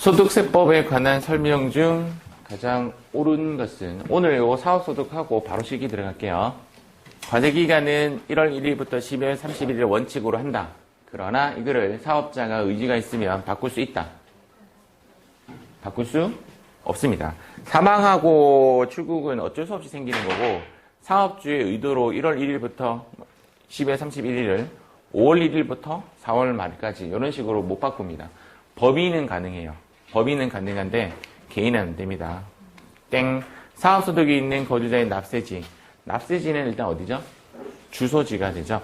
소득세법에 관한 설명 중 가장 옳은 것은 오늘 요 사업소득하고 바로 실기 들어갈게요. 과세기간은 1월 1일부터 12월 31일 원칙으로 한다. 그러나 이거를 사업자가 의지가 있으면 바꿀 수 있다. 바꿀 수 없습니다. 사망하고 출국은 어쩔 수 없이 생기는 거고 사업주의 의도로 1월 1일부터 12월 31일을 5월 1일부터 4월 말까지 이런 식으로 못 바꿉니다. 법인은 가능해요. 법인은 가능한데 개인은 안 됩니다. 땡. 사업소득이 있는 거주자의 납세지. 납세지는 일단 어디죠? 주소지가 되죠.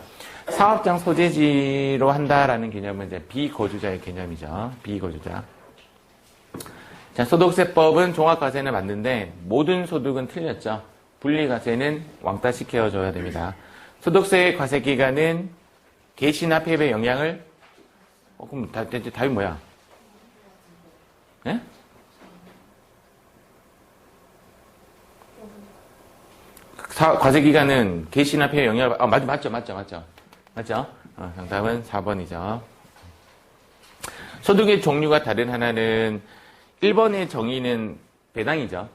사업장 소재지로 한다라는 개념은 이제 비거주자의 개념이죠. 비거주자. 자, 소득세법은 종합과세는 맞는데 모든 소득은 틀렸죠. 분리과세는 왕따 시켜줘야 됩니다. 소득세의 과세기간은 개시나 폐업의 영향을 그럼 답이 뭐야? 예? 과세기간은 개시나 폐업 영향을 맞죠? 정답은 4번이죠. 소득의 종류가 다른 하나는 1번의 정의는 배당이죠.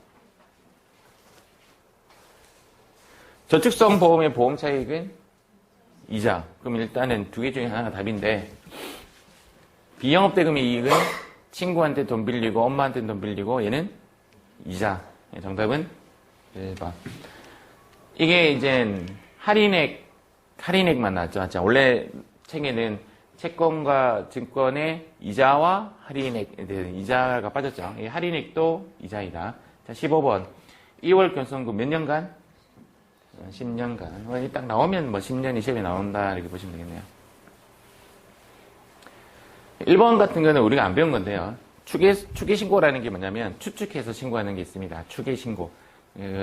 저축성 보험의 보험 차익은 이자. 그럼 일단은 두 개 중에 하나가 답인데 비영업대금의 이익은 친구한테 돈 빌리고 엄마한테 돈 빌리고 얘는 이자. 정답은 1번. 이게 이제 할인액만 나왔죠. 맞죠? 원래 책에는 채권과 증권의 이자와 할인액, 이자가 빠졌죠. 이 할인액도 이자이다. 자, 15번. 2월 결손금 몇 년간? 10년간. 딱 나오면 뭐 10년이 시험에 나온다. 이렇게 보시면 되겠네요. 1번 같은 거는 우리가 안 배운 건데요. 추계신고라는 게 뭐냐면 추측해서 신고하는 게 있습니다. 추계신고.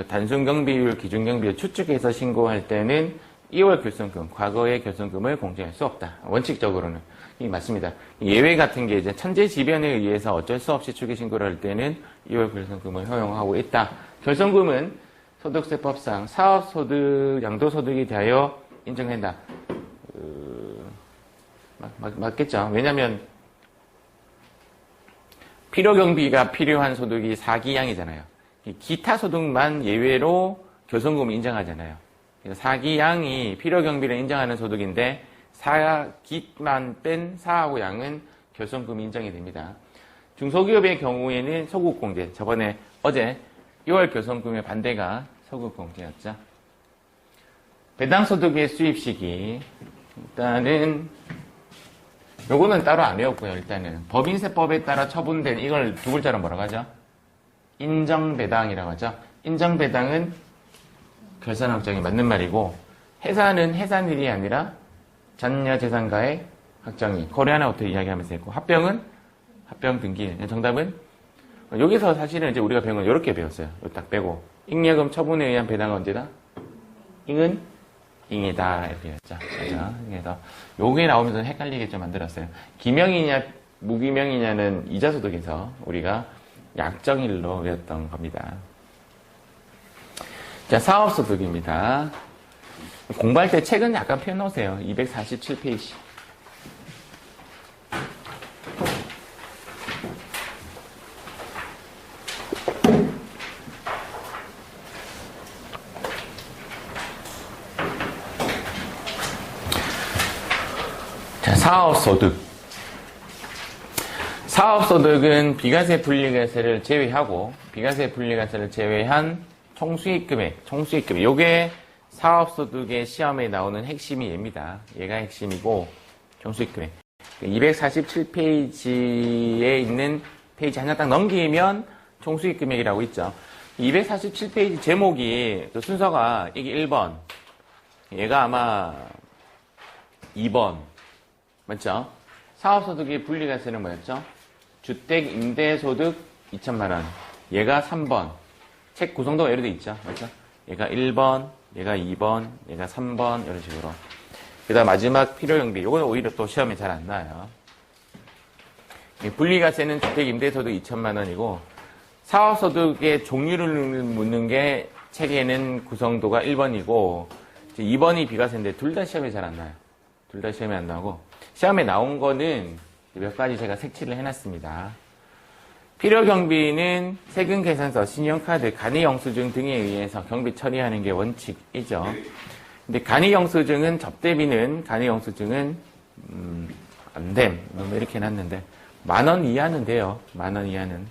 단순경비율, 기준경비율 추측해서 신고할 때는 2월 결손금, 과거의 결손금을 공제할 수 없다. 원칙적으로는. 이게 맞습니다. 예외 같은 게 이제 천재지변에 의해서 어쩔 수 없이 추계신고를 할 때는 2월 결손금을 허용하고 있다. 결손금은 소득세법상 사업소득, 양도소득에 대하여 인정한다. 맞겠죠. 왜냐면 필요경비가 필요한 소득이 사기양이잖아요. 기타 소득만 예외로 결손금을 인정하잖아요. 사기양이 필요경비를 인정하는 소득인데 기만 뺀 사하고 양은 결손금이 인정이 됩니다. 중소기업의 경우에는 소국공제. 저번에 어제 6월 결손금의 반대가 소국공제였죠. 배당소득의 수입시기. 일단은 요거는 따로 안 외웠고요. 일단은 법인세법에 따라 처분된 이걸 두 글자로 뭐라고 하죠? 인정배당이라고 하죠. 인정배당은 결산 확정이 맞는 말이고 해산은 해산일이 아니라 잔여재산가의 확정이 코리아나 오토 이야기하면서 했고 합병은 합병 등기일. 정답은 여기서 사실은 이제 우리가 배운 건 이렇게 배웠어요. 딱 빼고 잉여금 처분에 의한 배당은 언제다? 잉은 잉이다 이렇게 했죠. 그래서 요게 나오면서 헷갈리게 좀 만들었어요. 기명이냐 무기명이냐는 이자소득에서 우리가 약정일로 외웠던 겁니다. 자, 사업소득입니다. 공부할 때 책은 약간 펴놓으세요. 247페이지. 자, 사업소득. 사업소득은 비과세 분리과세를 제외하고 비과세 분리과세를 제외한 총수익 금액. 요게 사업소득의 시험에 나오는 핵심이 얘입니다. 얘가 핵심이고 총수익 금액. 247페이지에 있는 페이지 하나 딱 넘기면 총수익 금액이라고 있죠. 247페이지 제목이 또 순서가 이게 1번. 얘가 아마 2번. 맞죠? 사업소득의 분리과세는 뭐였죠? 주택 임대소득 2천만 원. 얘가 3번. 책 구성도가 이렇게 돼 있죠. 맞죠? 얘가 1번, 얘가 2번, 얘가 3번 이런 식으로. 그다음 마지막 필요경비. 요거는 오히려 또 시험에 잘 안 나와요. 분리과세는 주택 임대소득 2천만 원이고 사업소득의 종류를 묻는 게 책에는 구성도가 1번이고 2번이 비과세인데 둘 다 시험에 잘 안 나와요. 둘 다 시험에 안 나오고 시험에 나온 거는 몇 가지 제가 색칠을 해놨습니다. 필요 경비는 세금 계산서, 신용카드, 간이 영수증 등에 의해서 경비 처리하는 게 원칙이죠. 근데 간이 영수증은 접대비는 간이 영수증은 안 됨. 너무 이렇게 해놨는데 10,000원 이하는 돼요. 10,000원 이하는.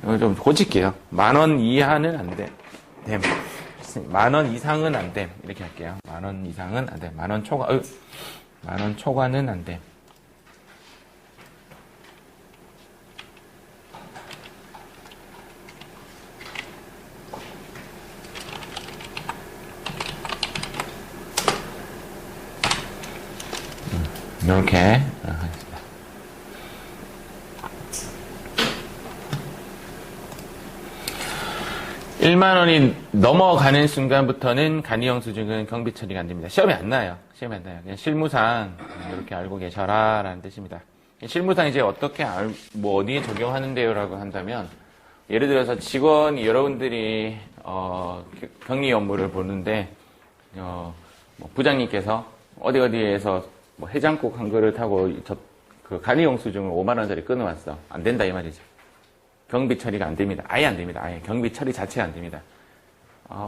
이거 좀 고칠게요. 10,000원 이하는 안 돼. 됨. 10,000원 이상은 안 됨. 이렇게 할게요. 10,000원 이상은 안 돼. 10,000원 초과, 10,000원 초과는 안 돼. 이렇게 하겠습니다. 10,000원이 넘어가는 순간부터는 간이영수증은 경비 처리가 안 됩니다. 시험에 안 나요. 시험에 안 나요. 그냥 실무상 이렇게 알고 계셔라 라는 뜻입니다. 실무상 이제 어떻게 뭐 어디에 적용하는데요 라고 한다면, 예를 들어서 직원이 여러분들이 격리 업무를 보는데 뭐 부장님께서 어디에서 뭐 해장국 한 그릇 하고 그 간이영수증을 50,000원짜리 끊어왔어. 안 된다 이 말이죠. 경비 처리가 안 됩니다. 아예 안 됩니다. 아예 경비 처리 자체가 안 됩니다.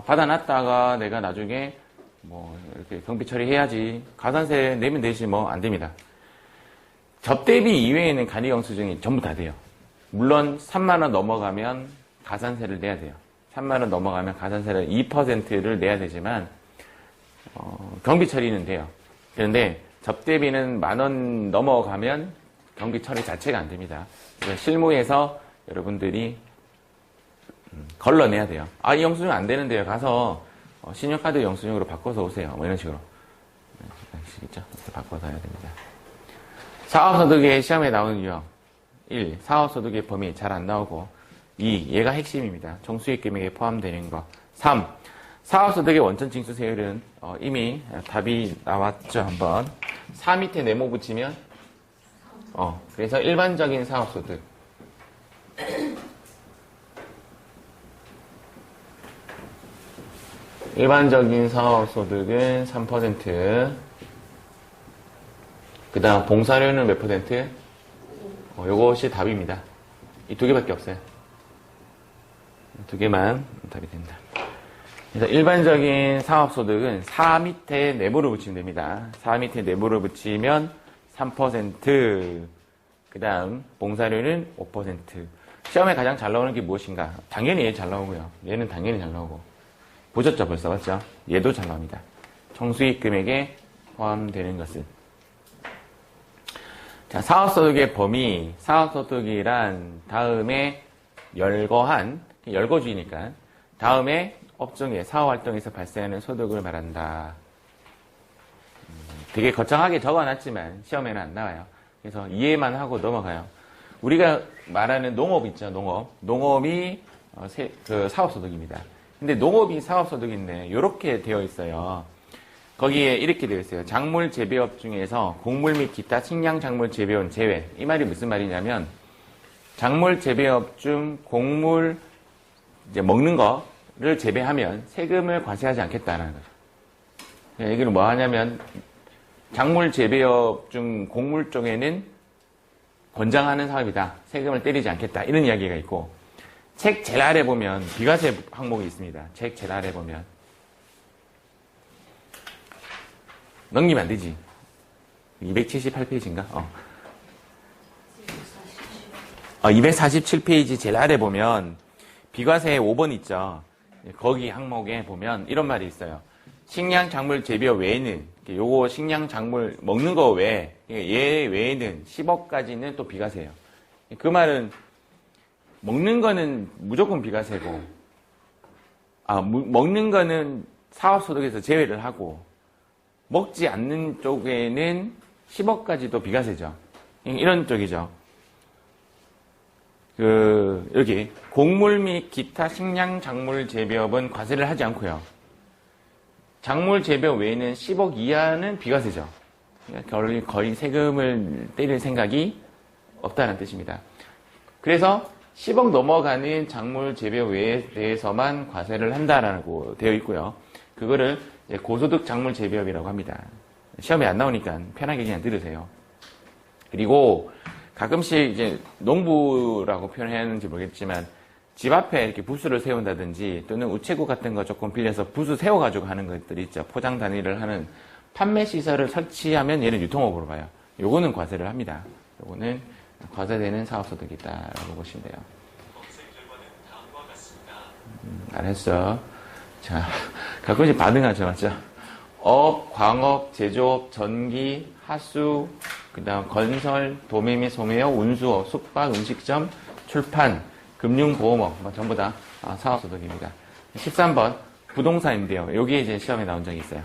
받아놨다가 내가 나중에 뭐 이렇게 경비 처리해야지, 가산세 내면 되지, 뭐 안 됩니다. 접대비 이외에는 간이영수증이 전부 다 돼요. 물론 30,000원 넘어가면 가산세를 내야 돼요. 30,000원 넘어가면 가산세를 2%를 내야 되지만 경비 처리는 돼요. 그런데 접대비는 10,000원 넘어가면 경비 처리 자체가 안 됩니다. 그래서 실무에서 여러분들이 걸러내야 돼요. 이 영수증 안 되는데요. 가서 신용카드 영수증으로 바꿔서 오세요. 뭐 이런 식으로. 아시겠죠? 바꿔서 해야 됩니다. 사업소득의 시험에 나오는 유형. 1. 사업소득의 범위 잘 안 나오고. 2. 얘가 핵심입니다. 총수익 금액에 포함되는 거. 3. 사업소득의 원천 징수세율은 이미 답이 나왔죠. 한번 4 밑에 네모 붙이면 그래서 일반적인 사업소득, 일반적인 사업소득은 3%, 그 다음 봉사료는 몇 %? 요것이 답입니다. 이 두 개밖에 없어요. 두 개만 답이 된다. 그래서 일반적인 사업소득은 4 밑에 네모를 붙이면 됩니다. 4 밑에 네모를 붙이면 3%, 그 다음 봉사료는 5%. 시험에 가장 잘 나오는 게 무엇인가? 당연히 얘 잘 나오고요. 얘는 당연히 잘 나오고. 보셨죠 벌써, 맞죠? 얘도 잘 나옵니다. 총수익 금액에 포함되는 것은. 자, 사업소득의 범위. 사업소득이란 다음에 열거주의니까 다음에 업종의 사업활동에서 발생하는 소득을 말한다. 되게 거창하게 적어놨지만 시험에는 안 나와요. 그래서 이해만 하고 넘어가요. 우리가 말하는 농업 있죠, 농업. 농업이 그 사업소득입니다. 근데 농업이 사업소득인데 이렇게 되어 있어요. 거기에 이렇게 되어 있어요. 작물 재배업 중에서 곡물 및 기타 식량 작물 재배원 제외. 이 말이 무슨 말이냐면, 작물 재배업 중 곡물 이제 먹는 거를 재배하면 세금을 과세하지 않겠다는 거죠. 이거는 뭐 하냐면, 작물 재배업 중 곡물 쪽에는 권장하는 사업이다. 세금을 때리지 않겠다. 이런 이야기가 있고, 책 제일 아래 보면 비과세 항목이 있습니다. 책 제일 아래 보면. 넘기면 안 되지. 278페이지인가? 247페이지 제일 아래 보면 비과세 5번 있죠. 거기 항목에 보면 이런 말이 있어요. 식량 작물 재배업 외에는, 요거 식량 작물 먹는 거 외에, 얘 외에는 10억까지는 또 비과세예요. 그 말은 먹는 거는 무조건 비과세고, 먹는 거는 사업소득에서 제외를 하고, 먹지 않는 쪽에는 10억까지도 비과세죠. 이런 쪽이죠. 여기 곡물 및 기타 식량 작물 재배업은 과세를 하지 않고요. 작물 재배업 외에는 10억 이하는 비과세죠. 거의 세금을 때릴 생각이 없다는 뜻입니다. 그래서 10억 넘어가는 작물 재배업 외에 대해서만 과세를 한다라고 되어 있고요. 그거를 고소득 작물 재배업이라고 합니다. 시험에 안 나오니까 편하게 그냥 들으세요. 그리고 가끔씩 이제 농부라고 표현해야 하는지 모르겠지만 집 앞에 이렇게 부스를 세운다든지 또는 우체국 같은 거 조금 빌려서 부스 세워가지고 하는 것들이 있죠. 포장 단위를 하는 판매 시설을 설치하면 얘는 유통업으로 봐요. 요거는 과세를 합니다. 요거는 과세되는 사업소득이다라고 보시면 돼요. 알았어. 자, 가끔씩 반응하죠, 맞죠? 업, 광업, 제조업, 전기, 하수, 그 다음 건설, 도매 및 소매업, 운수업, 숙박, 음식점, 출판, 금융보험업, 뭐 전부 다 사업소득입니다. 13번, 부동산인데요. 여기에 이제 시험에 나온 적이 있어요.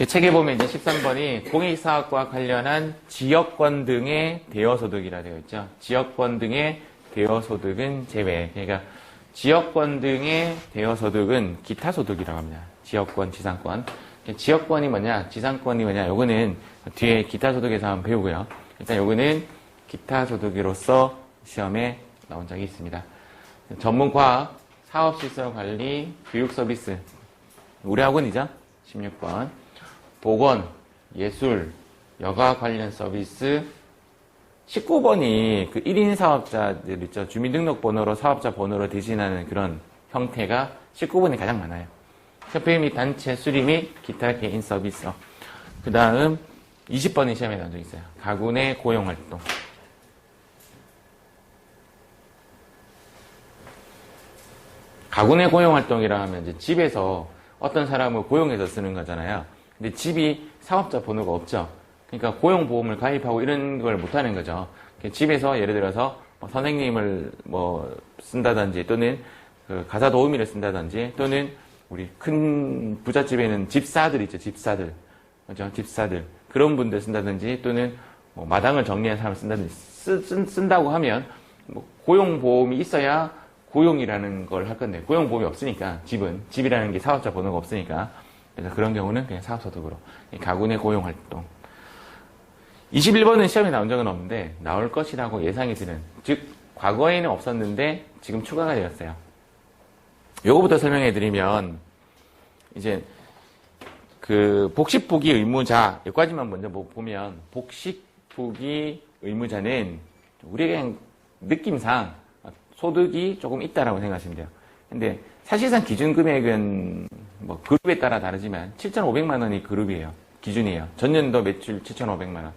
책에 보면 이제 13번이 공익사업과 관련한 지역권 등의 대여소득이라 되어 있죠. 지역권 등의 대여소득은 제외. 그러니까 지역권 등의 대여소득은 기타소득이라고 합니다. 지역권, 지상권. 지역권이 뭐냐, 지상권이 뭐냐, 요거는 뒤에 기타소득에서 한번 배우고요. 일단 요거는 기타소득으로서 시험에 나온 적이 있습니다. 전문과학, 사업시설관리, 교육서비스. 우리 학원이죠. 16번. 보건, 예술, 여가 관련 서비스. 19번이 그 1인 사업자들 있죠. 주민등록번호로 사업자 번호로 대신하는 그런 형태가 19번이 가장 많아요. 협회 및 단체 수리 및 기타 개인 서비스. 그 다음 20번의 시험에 나온 적 있어요. 가구 내 고용활동. 가구 내 고용활동이라 하면 이제 집에서 어떤 사람을 고용해서 쓰는 거잖아요. 근데 집이 사업자 번호가 없죠. 그러니까 고용보험을 가입하고 이런 걸 못하는 거죠. 집에서 예를 들어서 선생님을 쓴다든지 또는 그 가사 도우미를 쓴다든지 또는 우리 큰 부잣집에는 집사들 있죠. 집사들. 그죠? 집사들. 그런 분들 쓴다든지 또는 마당을 정리하는 사람을 쓴다든지 쓴다고 하면 고용보험이 있어야 고용이라는 걸 할 건데 고용보험이 없으니까 집이라는 게 사업자 번호가 없으니까 그래서 그런 경우는 그냥 사업소득으로 가구 내 고용활동. 21번은 시험에 나온 적은 없는데 나올 것이라고 예상이 드는, 즉 과거에는 없었는데 지금 추가가 되었어요. 요거부터 설명해 드리면 이제 그 복식부기 의무자 여기까지만 먼저 보면 복식부기 의무자는 우리가 그냥 느낌상 소득이 조금 있다라고 생각하시면 돼요. 근데 사실상 기준 금액은 그룹에 따라 다르지만 7,500만 원이 그룹이에요. 기준이에요. 전년도 매출 7,500만 원.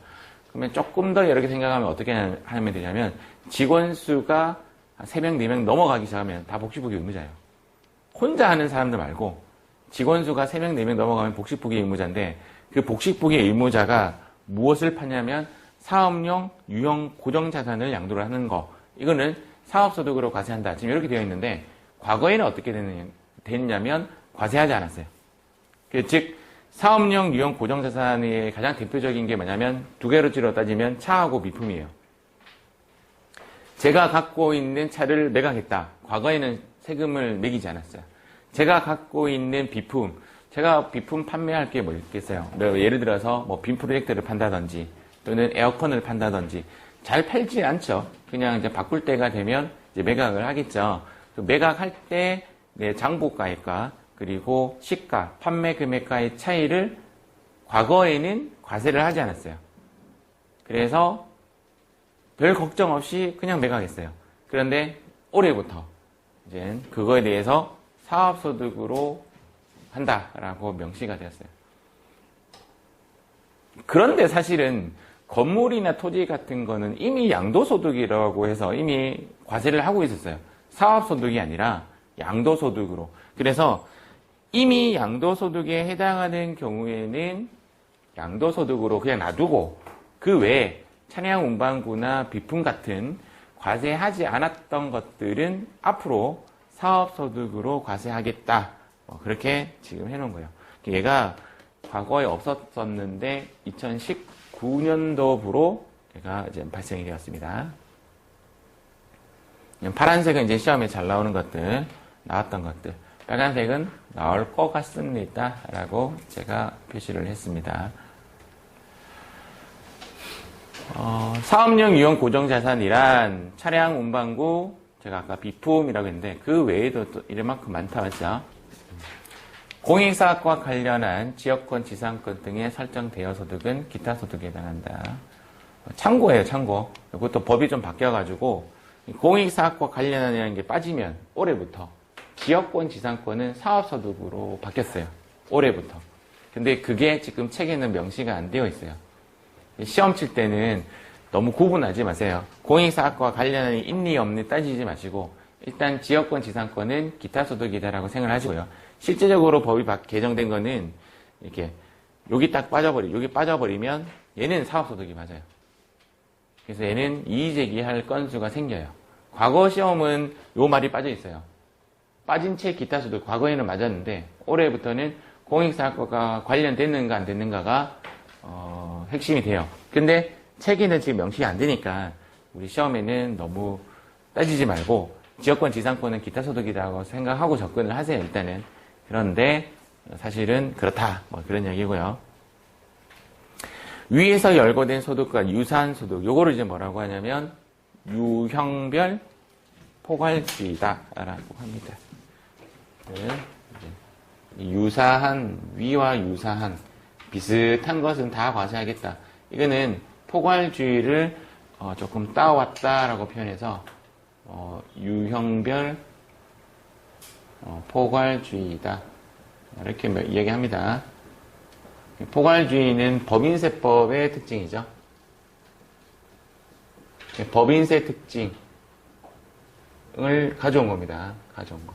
그러면 조금 더 여러 개 생각하면 어떻게 하면 되냐면 직원 수가 3명, 4명 넘어가기 시작하면 다 복식부기 의무자예요. 혼자 하는 사람들 말고 직원 수가 3명, 4명 넘어가면 복식부기 의무자인데 그 복식부기 의무자가 무엇을 파냐면 사업용, 유형 고정자산을 양도를 하는 거. 이거는 사업소득으로 과세한다. 지금 이렇게 되어 있는데 과거에는 어떻게 됐냐면 과세하지 않았어요. 즉 사업용, 유형 고정자산의 가장 대표적인 게 뭐냐면 두 개로 따지면 차하고 미품이에요. 제가 갖고 있는 차를 매각했다. 과거에는 세금을 매기지 않았어요. 제가 갖고 있는 비품, 제가 비품 판매할 게 뭐 있겠어요. 예를 들어서 빔 프로젝터를 판다든지 또는 에어컨을 판다든지 잘 팔지 않죠. 그냥 이제 바꿀 때가 되면 이제 매각을 하겠죠. 매각할 때 내 장부가액과 그리고 시가, 판매 금액과의 차이를 과거에는 과세를 하지 않았어요. 그래서 별 걱정 없이 그냥 매각했어요. 그런데 올해부터 이제 그거에 대해서 사업소득으로 한다라고 명시가 되었어요. 그런데 사실은 건물이나 토지 같은 거는 이미 양도소득이라고 해서 이미 과세를 하고 있었어요. 사업소득이 아니라 양도소득으로. 그래서 이미 양도소득에 해당하는 경우에는 양도소득으로 그냥 놔두고 그 외에 차량 운반구나 비품 같은 과세하지 않았던 것들은 앞으로 사업소득으로 과세하겠다. 그렇게 지금 해놓은 거예요. 얘가 과거에 없었었는데 2019년도부로 얘가 이제 발생이 되었습니다. 파란색은 이제 시험에 잘 나오는 것들, 나왔던 것들. 빨간색은 나올 것 같습니다. 라고 제가 표시를 했습니다. 사업용 유형 고정자산이란 차량 운반구, 제가 아까 비품이라고 했는데 그 외에도 또 이만큼 많다 맞죠? 공익사업과 관련한 지역권, 지상권 등의 설정 대여소득은 기타소득에 해당한다. 참고예요, 참고. 그것도 법이 좀 바뀌어가지고 공익사업과 관련한 게 빠지면 올해부터 지역권 지상권은 사업소득으로 바뀌었어요. 올해부터. 근데 그게 지금 책에는 명시가 안 되어 있어요. 시험 칠 때는 너무 구분하지 마세요. 공익사업과 관련한 있니 없니 따지지 마시고 일단 지역권 지상권은 기타 소득이다라고 생각하시고요. 실제적으로 법이 개정된 거는 이렇게 여기 딱 여기 빠져버리면 얘는 사업소득이 맞아요. 그래서 얘는 이의제기할 건수가 생겨요. 과거 시험은 요 말이 빠져 있어요. 빠진 채 기타 소득, 과거에는 맞았는데 올해부터는 공익사업과 관련됐는가 안 됐는가가 핵심이 돼요. 근데 책에는 지금 명시가 안 되니까 우리 시험에는 너무 따지지 말고 지역권 지상권은 기타 소득이라고 생각하고 접근을 하세요. 일단은. 그런데 사실은 그렇다. 뭐 그런 얘기고요. 위에서 열거된 소득과 유사한 소득, 요거를 이제 뭐라고 하냐면 유형별 포괄주의다라고 합니다. 유사한, 위와 유사한 비슷한 것은 다 과세하겠다. 이거는 포괄주의를 조금 따왔다라고 표현해서 유형별 포괄주의다 이렇게 이야기합니다. 포괄주의는 법인세법의 특징이죠. 법인세 특징을 가져온 겁니다. 가져온 거.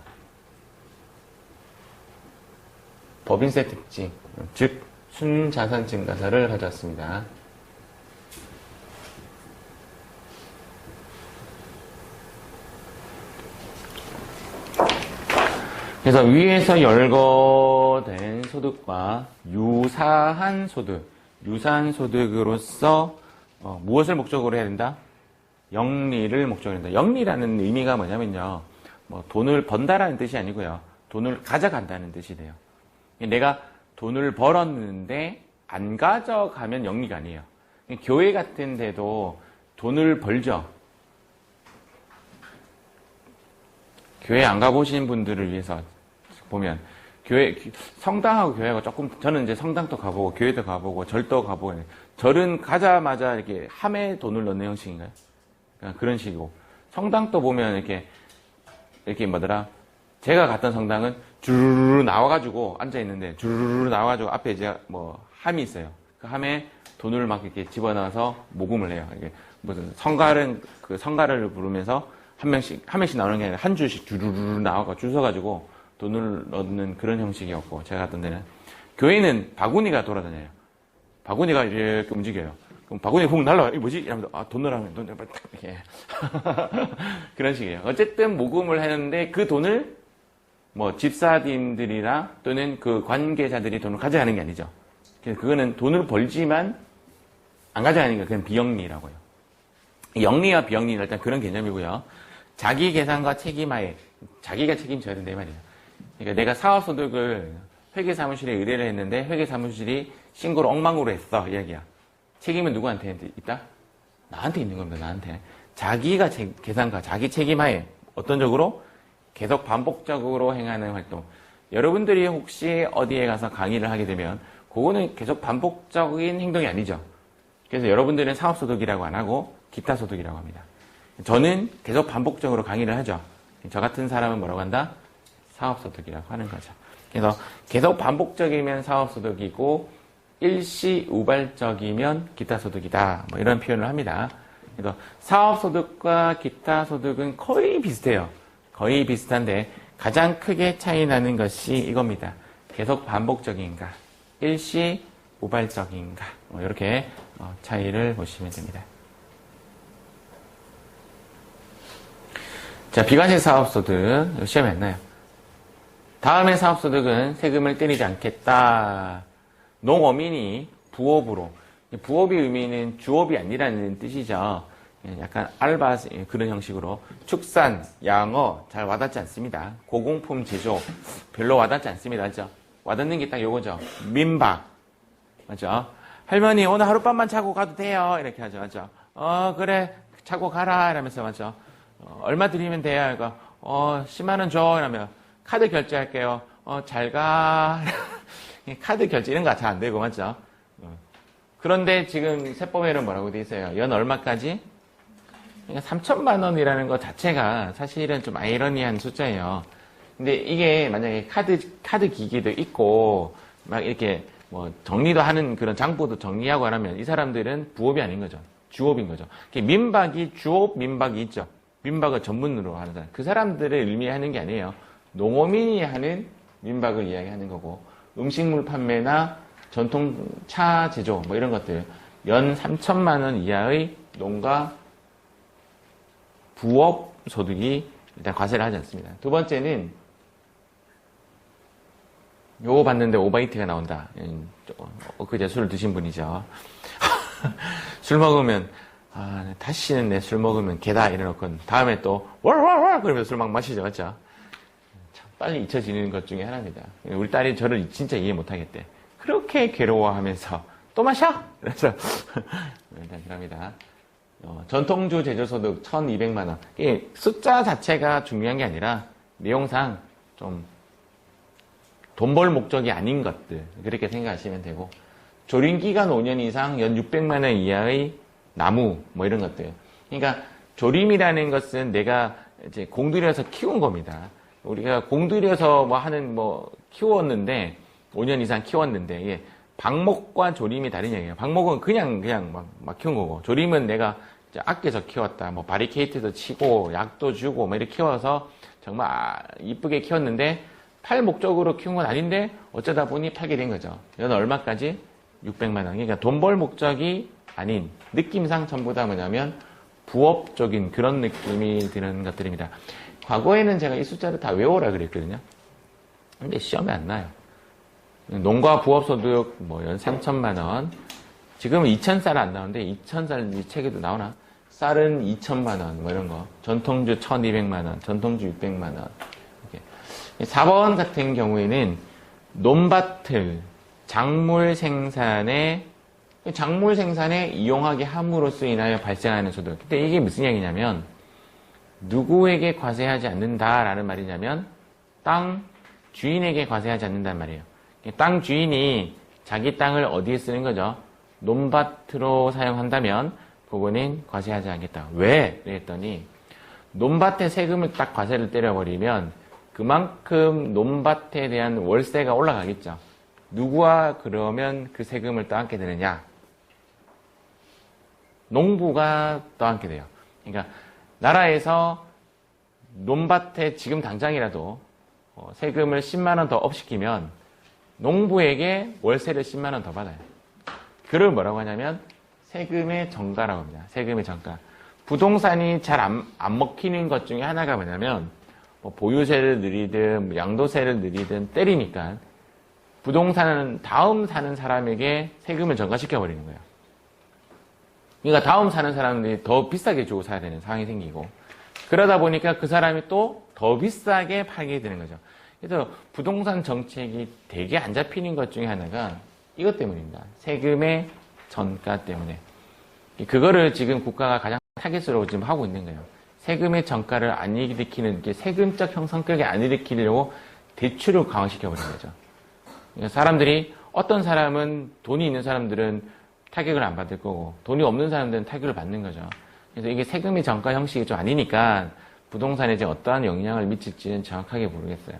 법인세 특징, 즉 순자산 증가세를 가져왔습니다. 그래서 위에서 열거된 소득과 유사한 소득으로서 무엇을 목적으로 해야 된다? 영리를 목적으로 해야 된다. 영리라는 의미가 뭐냐면요, 돈을 번다라는 뜻이 아니고요, 돈을 가져간다는 뜻이 돼요. 내가 돈을 벌었는데 안 가져가면 영리가 아니에요. 교회 같은 데도 돈을 벌죠. 교회 안 가보신 분들을 위해서 보면 성당하고 교회가 조금, 저는 이제 성당도 가보고 교회도 가보고 절도 가보고, 절은 가자마자 이렇게 함에 돈을 넣는 형식인가요? 그런 식이고, 성당도 보면 이렇게 뭐더라, 제가 갔던 성당은 주르르 나와가지고 앉아있는데, 주르르 나와가지고 앞에 이제 함이 있어요. 그 함에 돈을 막 이렇게 집어넣어서 모금을 해요. 이게 무슨 성가를 부르면서 한 명씩 나오는 게 아니라 한 줄씩 주르르 나와가 줄 서가지고 돈을 넣는 그런 형식이었고, 제가 갔던 데는. 교회는 바구니가 돌아다녀요. 바구니가 이렇게 움직여요. 그럼 바구니 훅 날라와요. 이게 뭐지? 이러면서, 돈 넣으라면 돈 딱 이렇게. 그런 식이에요. 어쨌든 모금을 했는데 그 돈을 집사님들이나 또는 그 관계자들이 돈을 가져가는 게 아니죠. 그래서 그거는 돈을 벌지만 안 가져가는 게 그냥 비영리라고요. 영리와 비영리는 일단 그런 개념이고요. 자기 계산과 책임하에, 자기가 책임져야 된다 이 말이에요. 그러니까 내가 사업소득을 회계사무실에 의뢰를 했는데 회계사무실이 신고를 엉망으로 했어, 이야기야. 책임은 누구한테 있다? 나한테 있는 겁니다, 나한테. 자기가 계산과 자기 책임하에 어떤 쪽으로? 계속 반복적으로 행하는 활동. 여러분들이 혹시 어디에 가서 강의를 하게 되면 그거는 계속 반복적인 행동이 아니죠. 그래서 여러분들은 사업소득이라고 안 하고 기타 소득이라고 합니다. 저는 계속 반복적으로 강의를 하죠. 저 같은 사람은 뭐라고 한다? 사업소득이라고 하는 거죠. 그래서 계속 반복적이면 사업소득이고 일시우발적이면 기타소득이다. 이런 표현을 합니다. 그래서 사업소득과 기타소득은 거의 비슷해요. 거의 비슷한데 가장 크게 차이 나는 것이 이겁니다. 계속 반복적인가, 일시우발적인가, 이렇게 차이를 보시면 됩니다. 자, 비과세 사업소득 시험에 안 나요. 다음의 사업소득은 세금을 때리지 않겠다. 농어민이 부업으로, 부업의 의미는 주업이 아니라는 뜻이죠. 약간 알바 그런 형식으로 축산, 양어 잘 와닿지 않습니다. 고공품 제조 별로 와닿지 않습니다. 맞죠? 와닿는 게 딱 요거죠. 민박, 맞죠? 할머니 오늘 하룻밤만 자고 가도 돼요. 이렇게 하죠. 맞죠? 그래 자고 가라 이러면서, 맞죠? 얼마 드리면 돼요? 그러니까 10만 원 줘 이러면 카드 결제할게요. 잘 가. 카드 결제 이런 거 잘 안 되고, 맞죠? 그런데 지금 세법에는 뭐라고 돼 있어요? 연 얼마까지? 그러니까 3천만 원이라는 것 자체가 사실은 좀 아이러니한 숫자예요. 근데 이게 만약에 카드 기기도 있고, 막 이렇게 뭐 정리도 하는 그런 장부도 정리하고 하면 이 사람들은 부업이 아닌 거죠. 주업인 거죠. 민박이 주업 민박이 있죠. 민박을 전문으로 하는 사람. 그 사람들을 의미하는 게 아니에요. 농어민이 하는 민박을 이야기하는 거고, 음식물 판매나 전통 차 제조 뭐 이런 것들 연 3천만 원 이하의 농가 부업 소득이 일단 과세를 하지 않습니다. 두 번째는 요거 봤는데 오바이트가 나온다. 그제 술을 드신 분이죠. 술 먹으면 다시는 내 술 먹으면 개다 이래놓고 다음에 또 월월월 그러면서 술 막 마시죠, 맞죠? 참 빨리 잊혀지는 것 중에 하나입니다. 우리 딸이 저를 진짜 이해 못하겠대. 그렇게 괴로워하면서 또 마셔? 그래서 일단 들어갑니다. 전통주 제조소득 1,200만 원. 이게 숫자 자체가 중요한 게 아니라 내용상 좀 돈 벌 목적이 아닌 것들 그렇게 생각하시면 되고, 조림기간 5년 이상 연 600만 원 이하의 나무 뭐 이런 것들. 그러니까 조림이라는 것은 내가 이제 공들여서 키운 겁니다. 우리가 공들여서 뭐 하는 뭐 키웠는데 5년 이상 키웠는데 이게 방목과 조림이 다른 얘기예요. 방목은 그냥 막 키운 거고, 조림은 내가 아껴서 키웠다. 뭐 바리케이트도 치고 약도 주고 뭐 이렇게 키워서 정말 이쁘게 키웠는데 팔 목적으로 키운 건 아닌데 어쩌다 보니 팔게 된 거죠. 연 얼마까지? 600만 원. 그러니까 돈 벌 목적이 아닌 느낌상 전부 다 뭐냐면 부업적인 그런 느낌이 드는 것들입니다. 과거에는 제가 이 숫자를 다 외워라 그랬거든요. 근데 시험에 안 나요. 농가 부업소득 뭐 연 3천만 원. 지금은 2,000쌀 안 나오는데 2,000쌀 이 책에도 나오나? 쌀은 2천만 원 뭐 이런 거. 전통주 1,200만 원, 전통주 600만 원. 이렇게. 4번 같은 경우에는 논밭을 작물 생산에 이용하게 함으로써 인하여 발생하는 소득. 근데 이게 무슨 얘기냐면 누구에게 과세하지 않는다라는 말이냐면 땅 주인에게 과세하지 않는다는 말이에요. 땅 주인이 자기 땅을 어디에 쓰는 거죠? 논밭으로 사용한다면 그거는 과세하지 않겠다. 왜? 그랬더니 논밭에 세금을 딱 과세를 때려버리면 그만큼 논밭에 대한 월세가 올라가겠죠. 누구와 그러면 그 세금을 떠안게 되느냐? 농부가 떠안게 돼요. 그러니까 나라에서 논밭에 지금 당장이라도 세금을 10만 원 더 업시키면 농부에게 월세를 10만 원 더 받아요. 그걸 뭐라고 하냐면 세금의 정가라고 합니다. 세금의 정가. 부동산이 잘 안 먹히는 것 중에 하나가 뭐냐면 뭐 보유세를 늘리든 양도세를 늘리든 때리니까 부동산은 다음 사는 사람에게 세금을 전가시켜버리는 거예요. 그러니까 다음 사는 사람들이 더 비싸게 주고 사야 되는 상황이 생기고, 그러다 보니까 그 사람이 또 더 비싸게 팔게 되는 거죠. 그래서 부동산 정책이 되게 안 잡히는 것 중에 하나가 이것 때문입니다. 세금의 전가 때문에. 그거를 지금 국가가 가장 타겟으로 지금 하고 있는 거예요. 세금의 전가를 안 일으키는, 세금적 형성격이 안 일으키려고 대출을 강화시켜버린 거죠. 그러니까 사람들이, 어떤 사람은, 돈이 있는 사람들은 타격을 안 받을 거고, 돈이 없는 사람들은 타격을 받는 거죠. 그래서 이게 세금의 전가 형식이 좀 아니니까 부동산에 이제 어떠한 영향을 미칠지는 정확하게 모르겠어요.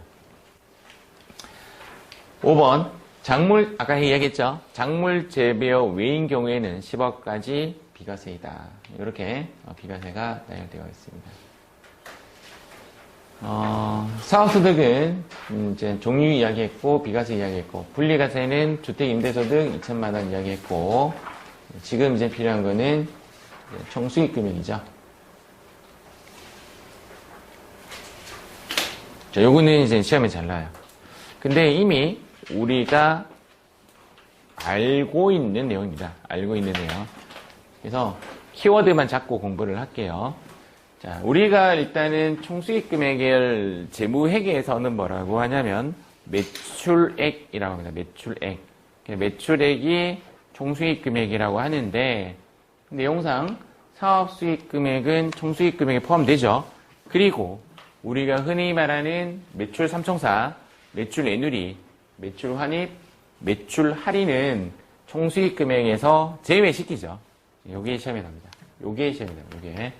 5번. 작물, 아까 이야기했죠? 작물 재배업 외인 경우에는 10억까지 비과세이다. 이렇게 비과세가 나열되어 있습니다. 사업소득은 이제 종류 이야기했고, 비과세 이야기했고, 분리과세는 주택 임대소득 2천만 원 이야기했고, 지금 이제 필요한 거는 총수익 금액이죠. 자, 요거는 이제 시험에 잘 나와요. 근데 이미 우리가 알고 있는 내용입니다. 알고 있는 내용. 그래서 키워드만 잡고 공부를 할게요. 자, 우리가 일단은 총수익 금액을 재무회계에서는 뭐라고 하냐면 매출액이라고 합니다. 매출액. 매출액이 총수익 금액이라고 하는데 내용상 사업수익 금액은 총수익 금액에 포함되죠. 그리고 우리가 흔히 말하는 매출 삼총사, 매출 애누리, 매출 환입, 매출 할인은 총수익 금액에서 제외시키죠. 요게 시험에 나옵니다. 요게 시험에 나옵니다. 요게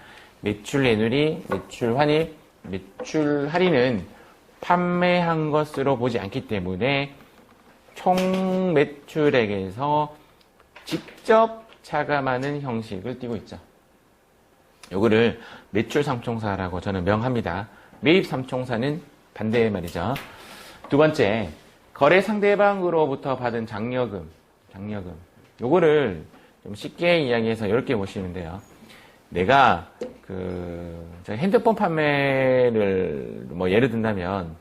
매출 내누리, 매출 환입, 매출 할인은 판매한 것으로 보지 않기 때문에 총 매출액에서 직접 차감하는 형식을 띠고 있죠. 요거를 매출 삼총사라고 저는 명합니다. 매입 삼총사는 반대 말이죠. 두 번째, 거래 상대방으로부터 받은 장려금. 요거를 좀 쉽게 이야기해서 이렇게 보시면 돼요. 내가 핸드폰 판매를 뭐 예를 든다면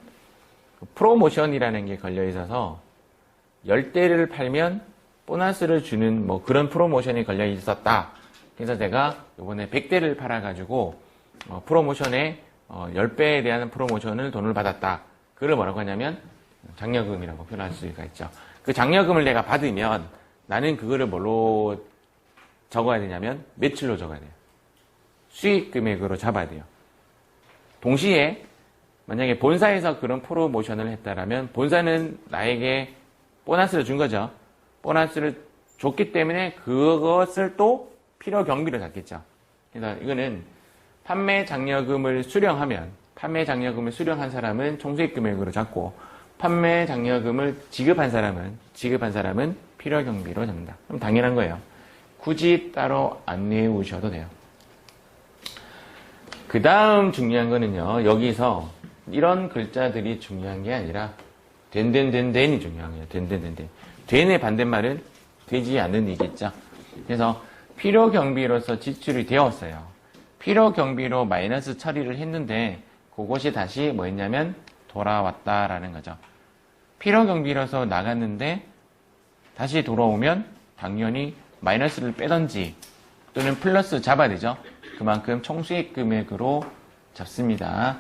프로모션이라는 게 걸려 있어서 10대를 팔면 보너스를 주는 뭐 그런 프로모션이 걸려 있었다. 그래서 제가 이번에 100대를 팔아가지고 프로모션에 10배에 대한 프로모션을 돈을 받았다. 그걸 뭐라고 하냐면 장려금이라고 표현할 수가 있죠. 그 장려금을 내가 받으면 나는 그거를 뭘로 적어야 되냐면 매출로 적어야 돼요. 수익 금액으로 잡아야 돼요. 동시에 만약에 본사에서 그런 프로모션을 했다라면 본사는 나에게 보너스를 준 거죠. 보너스를 줬기 때문에 그것을 또 필요 경비로 잡겠죠. 그래서 이거는 판매 장려금을 수령한 사람은 총수익 금액으로 잡고 판매 장려금을 지급한 사람은 필요 경비로 잡는다. 그럼 당연한 거예요. 굳이 따로 안 외우셔도 돼요. 그 다음 중요한 거는요. 여기서 이런 글자들이 중요한 게 아니라 된이 중요한 거예요. 된. 된의 반대말은 되지 않는 이겠죠. 그래서 필요 경비로서 지출이 되었어요. 필요 경비로 마이너스 처리를 했는데 그것이 다시 뭐 했냐면 돌아왔다라는 거죠. 필요 경비로서 나갔는데 다시 돌아오면 당연히 마이너스를 빼던지 또는 플러스 잡아야 되죠. 그만큼 총수익 금액으로 잡습니다.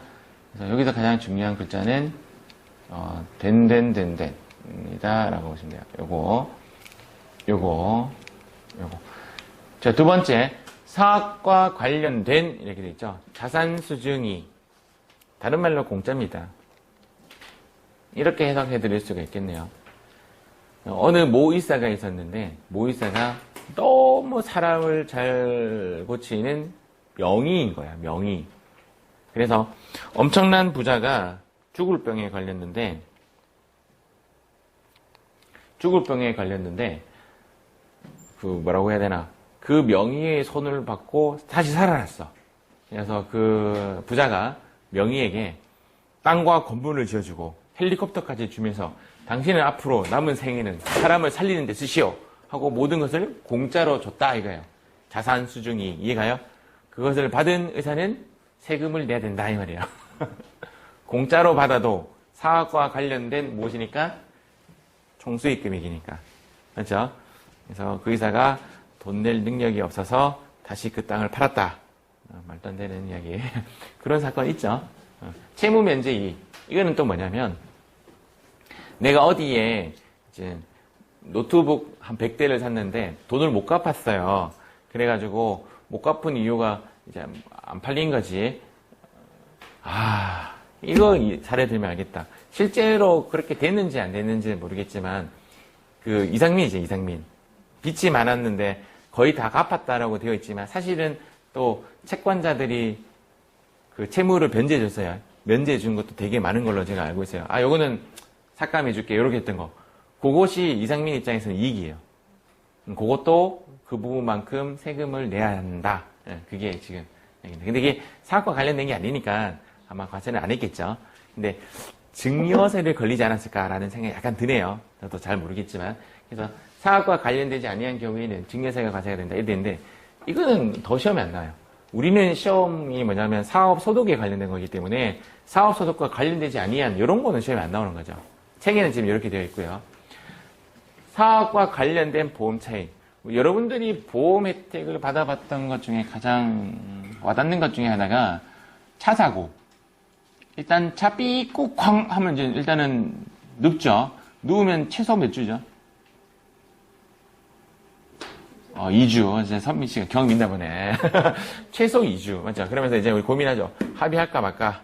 그래서 여기서 가장 중요한 글자는 된입니다 라고 보시면 돼요. 요거. 자, 두 번째, 사업과 관련된 이렇게 돼 있죠. 자산 수증이, 다른 말로 공짜입니다. 이렇게 해석해 드릴 수가 있겠네요. 어느 모의사가 있었는데 모의사가 너무 사람을 잘 고치는 명의인 거야. 명의. 그래서 엄청난 부자가 죽을 병에 걸렸는데 그 뭐라고 해야 되나, 그 명의의 손을 받고 다시 살아났어. 그래서 그 부자가 명의에게 땅과 건물을 지어주고 헬리콥터까지 주면서 당신은 앞으로 남은 생에는 사람을 살리는 데 쓰시오 하고 모든 것을 공짜로 줬다 이거예요. 자산 수중이. 이해가요? 그것을 받은 의사는 세금을 내야 된다 이 말이에요. 공짜로 받아도 사업과 관련된 무엇이니까? 총수익 금액이니까. 그렇죠? 그래서 그 의사가 돈 낼 능력이 없어서 다시 그 땅을 팔았다. 말도 안 되는 이야기. 그런 사건 있죠. 채무 면제이익. 이거는 또 뭐냐면 내가 어디에 이제 노트북 한 100대를 샀는데 돈을 못 갚았어요. 그래가지고 못 갚은 이유가 이제 안 팔린 거지. 이거 사례 들면 알겠다. 실제로 그렇게 됐는지 안 됐는지 모르겠지만 그 이상민이죠, 이상민. 빚이 많았는데 거의 다 갚았다라고 되어 있지만 사실은 또 채권자들이 그 채무를 변제해줬어요. 면제해 준 것도 되게 많은 걸로 제가 알고 있어요. 요거는 삭감해 줄게. 이렇게 했던 거. 그것이 이상민 입장에서는 이익이에요. 그것도 그 부분만큼 세금을 내야 한다. 그게 지금 얘기인데. 근데 이게 사업과 관련된 게 아니니까 아마 과세는 안 했겠죠. 근데 증여세를 걸리지 않았을까라는 생각이 약간 드네요. 저도 잘 모르겠지만. 그래서 사업과 관련되지 아니한 경우에는 증여세가 과세가 된다. 이래 되는데 이거는 더 시험에 안 나와요. 우리는 시험이 뭐냐면 사업 소득에 관련된 거기 때문에 사업 소득과 관련되지 아니한 이런 거는 시험에 안 나오는 거죠. 책에는 지금 이렇게 되어 있고요. 사업과 관련된 보험 차익. 여러분들이 보험 혜택을 받아봤던 것 중에 가장 와닿는 것 중에 하나가 차 사고. 일단 차 삐꾸 쾅 하면 이제 일단은 눕죠. 누우면 최소 몇 주죠? 2주. 이제 선민 씨가 경험 있나 보네. 최소 2주. 맞죠? 그러면서 이제 우리 고민하죠. 합의할까 말까?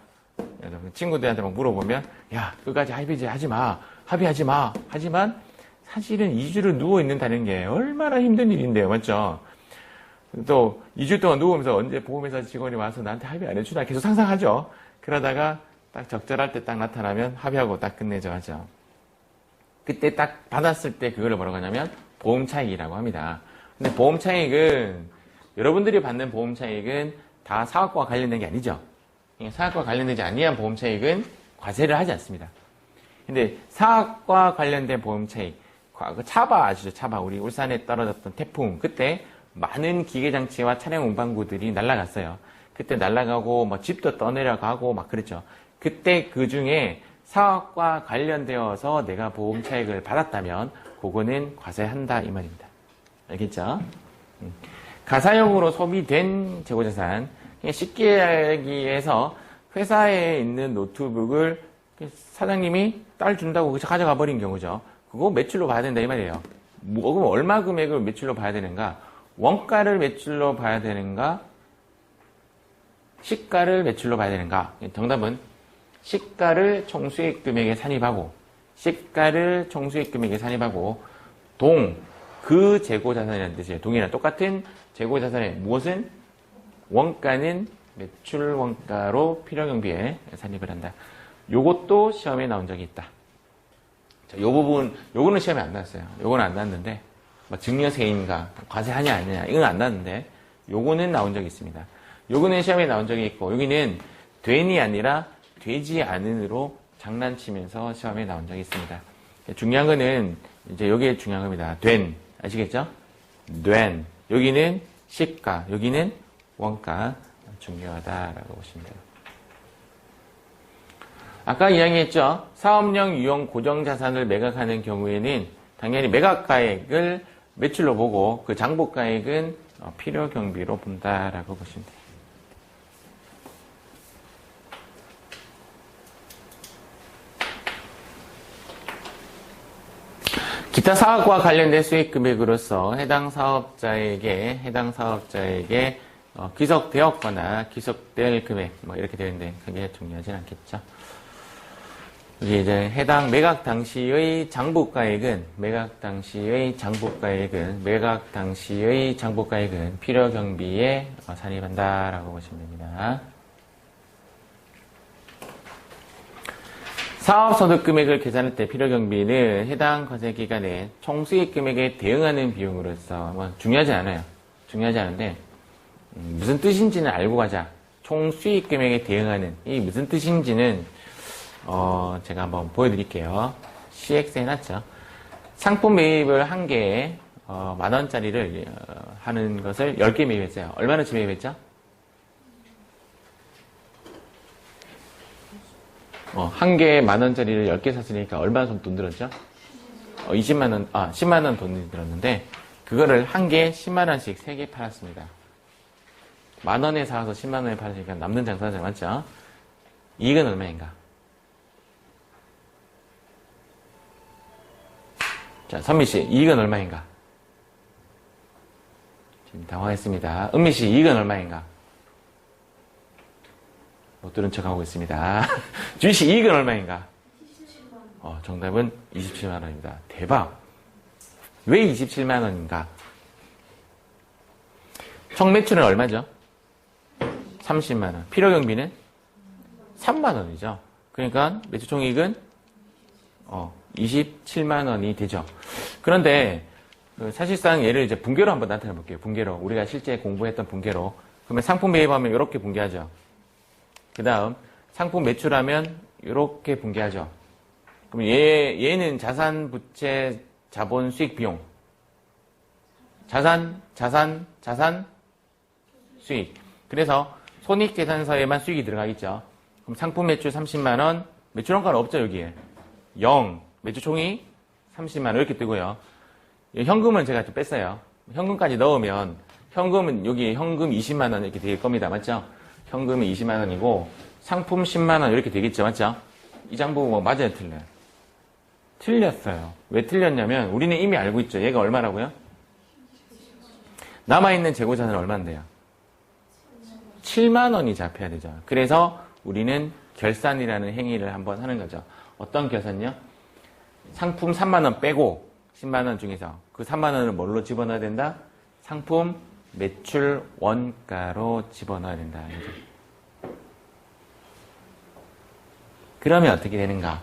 친구들한테 막 물어보면, 야, 끝까지 합의하지 마. 합의하지 마. 하지만 사실은 2주를 누워있는다는 게 얼마나 힘든 일인데요. 맞죠? 또 2주 동안 누우면서 언제 보험회사 직원이 와서 나한테 합의 안 해주나 계속 상상하죠. 그러다가 딱 적절할 때 딱 나타나면 합의하고 딱 끝내죠. 하죠. 그때 딱 받았을 때 그거를 뭐라고 하냐면 보험 차익이라고 합니다. 근데 보험 차익은 여러분들이 받는 보험 차익은 다 사업과 관련된 게 아니죠. 사업과 관련되지 아니한 보험 차익은 과세를 하지 않습니다. 근데 사업과 관련된 보험 차익, 그 차바 아시죠? 차바. 우리 울산에 떨어졌던 태풍. 그때 많은 기계장치와 차량 운반구들이 날아갔어요. 그때 날아가고 뭐 집도 떠내려가고 막 그랬죠. 그때 그 중에 사업과 관련되어서 내가 보험 차익을 받았다면 그거는 과세한다 이 말입니다. 알겠죠? 가사용으로 소비된 재고자산. 쉽게 얘기해서 회사에 있는 노트북을 사장님이 딸 준다고 가져가 버린 경우죠. 그거 매출로 봐야 된다 이 말이에요. 그럼 얼마 금액을 매출로 봐야 되는가? 원가를 매출로 봐야 되는가? 시가를 매출로 봐야 되는가? 정답은 시가를 총수익 금액에 산입하고 시가를 총수익 금액에 산입하고 그 재고자산이라는 뜻이에요. 동이랑 똑같은 재고자산의 무엇은? 원가는 매출 원가로 필요경비에 산입을 한다. 요것도 시험에 나온 적이 있다. 자, 요 부분, 요거는 시험에 안 나왔어요. 요거는 안 나왔는데, 뭐 증여세인가, 과세하냐, 아니냐, 이건 안 나왔는데, 요거는 나온 적이 있습니다. 요거는 시험에 나온 적이 있고, 여기는 된이 아니라 되지 않은으로 장난치면서 시험에 나온 적이 있습니다. 중요한 거는, 이제 여기에 중요한 겁니다. 된. 아시겠죠? 된. 여기는 시가, 여기는 원가. 중요하다라고 보시면 돼요. 아까 이야기했죠. 사업용 유형 고정자산을 매각하는 경우에는 당연히 매각가액을 매출로 보고 그 장부가액은 필요경비로 본다라고 보시면 돼요. 기타 사업과 관련된 수익금액으로서 해당 사업자에게 귀속되었거나 귀속될 금액 뭐 이렇게 되는데 그게 중요하진 않겠죠. 이게 이제 해당 매각 당시의 장부가액은 필요경비에 산입한다라고 보시면 됩니다. 사업소득금액을 계산할 때 필요경비는 해당 과세기간에 총수익금액에 대응하는 비용으로서 뭐 중요하지 않아요. 중요하지 않은데 무슨 뜻인지는 알고 가자. 총수익금액에 대응하는 이 무슨 뜻인지는 제가 한번 보여드릴게요. CX 해놨죠. 상품 매입을 한 개에 10,000원짜리를 하는 것을 10개 매입했어요. 얼마나치 매입했죠? 한 개에 10,000원짜리를 10개 샀으니까 얼마 돈 들었죠? 10만원 돈이 들었는데, 그거를 한 개에 10만원씩 3개 팔았습니다. 10,000원에 사서 10만원에 팔으니까 남는 장사죠. 맞죠? 이익은 얼마인가? 자, 선미씨, 이익은 얼마인가? 지금 당황했습니다. 은미씨, 이익은 얼마인가? 못 들은 척하고 있습니다. 주희씨, 이익은 얼마인가? 27만원. 정답은 27만원입니다. 대박! 왜 27만원인가? 총 매출은 얼마죠? 30만원. 필요경비는 3만원이죠. 그러니까 매출 총이익은 27만원이 되죠. 그런데 사실상 얘를 이제 분계로 한번 나타내 볼게요. 분계로. 우리가 실제 공부했던 분계로. 그러면 상품 매입하면 이렇게 분계하죠. 그 다음 상품 매출하면 이렇게 분계하죠. 그럼 얘는 자산, 부채, 자본, 수익, 비용. 자산, 수익. 그래서 손익계산서에만 수익이 들어가겠죠. 그럼 상품 매출 30만원, 매출 원가는 없죠, 여기에. 0. 매출 총이 30만원 이렇게 뜨고요. 현금은 제가 좀 뺐어요. 현금까지 넣으면 현금은 여기 현금 20만원 이렇게 될 겁니다. 맞죠? 현금이 20만원이고 상품 10만원 이렇게 되겠죠. 맞죠? 이 장부 뭐 맞아요? 틀려요? 틀렸어요. 왜 틀렸냐면 우리는 이미 알고 있죠. 얘가 얼마라고요? 남아있는 재고자산은 얼마인데요? 7만원이 잡혀야 되죠. 그래서 우리는 결산이라는 행위를 한번 하는 거죠. 어떤 결산요? 상품 3만원 빼고 10만 원 중에서 그 3만 원을 뭘로 집어넣어야 된다? 상품 매출 원가로 집어넣어야 된다. 그러면 어떻게 되는가?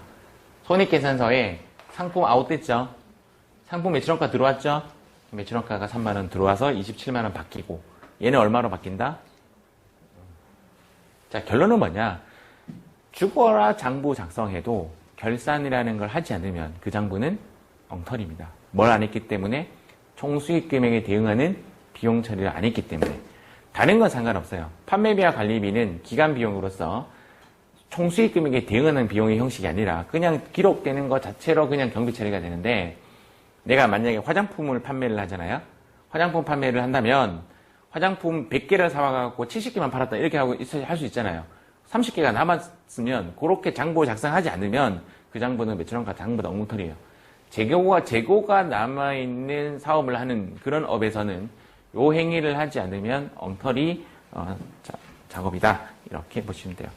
손익계산서에 상품 아웃됐죠? 상품 매출원가 들어왔죠? 매출원가가 3만 원 들어와서 27만 원 바뀌고 얘는 얼마로 바뀐다? 자, 결론은 뭐냐? 죽어라 장부 작성해도 결산이라는 걸 하지 않으면 그 장부는 엉터리입니다. 뭘 안 했기 때문에 총수익 금액에 대응하는 비용 처리를 안 했기 때문에. 다른 건 상관없어요. 판매비와 관리비는 기간 비용으로서 총수익 금액에 대응하는 비용의 형식이 아니라 그냥 기록되는 것 자체로 그냥 경비 처리가 되는데, 내가 만약에 화장품을 판매를 하잖아요. 화장품 판매를 한다면 화장품 100개를 사와갖고 70개만 팔았다 이렇게 하고 할 수 있잖아요. 30개가 남았으면 그렇게 장부 작성하지 않으면 그 장부는 매출원가 장부도 엉터리예요. 재고가 남아있는 사업을 하는 그런 업에서는 요 행위를 하지 않으면 엉터리 작업이다 이렇게 보시면 돼요.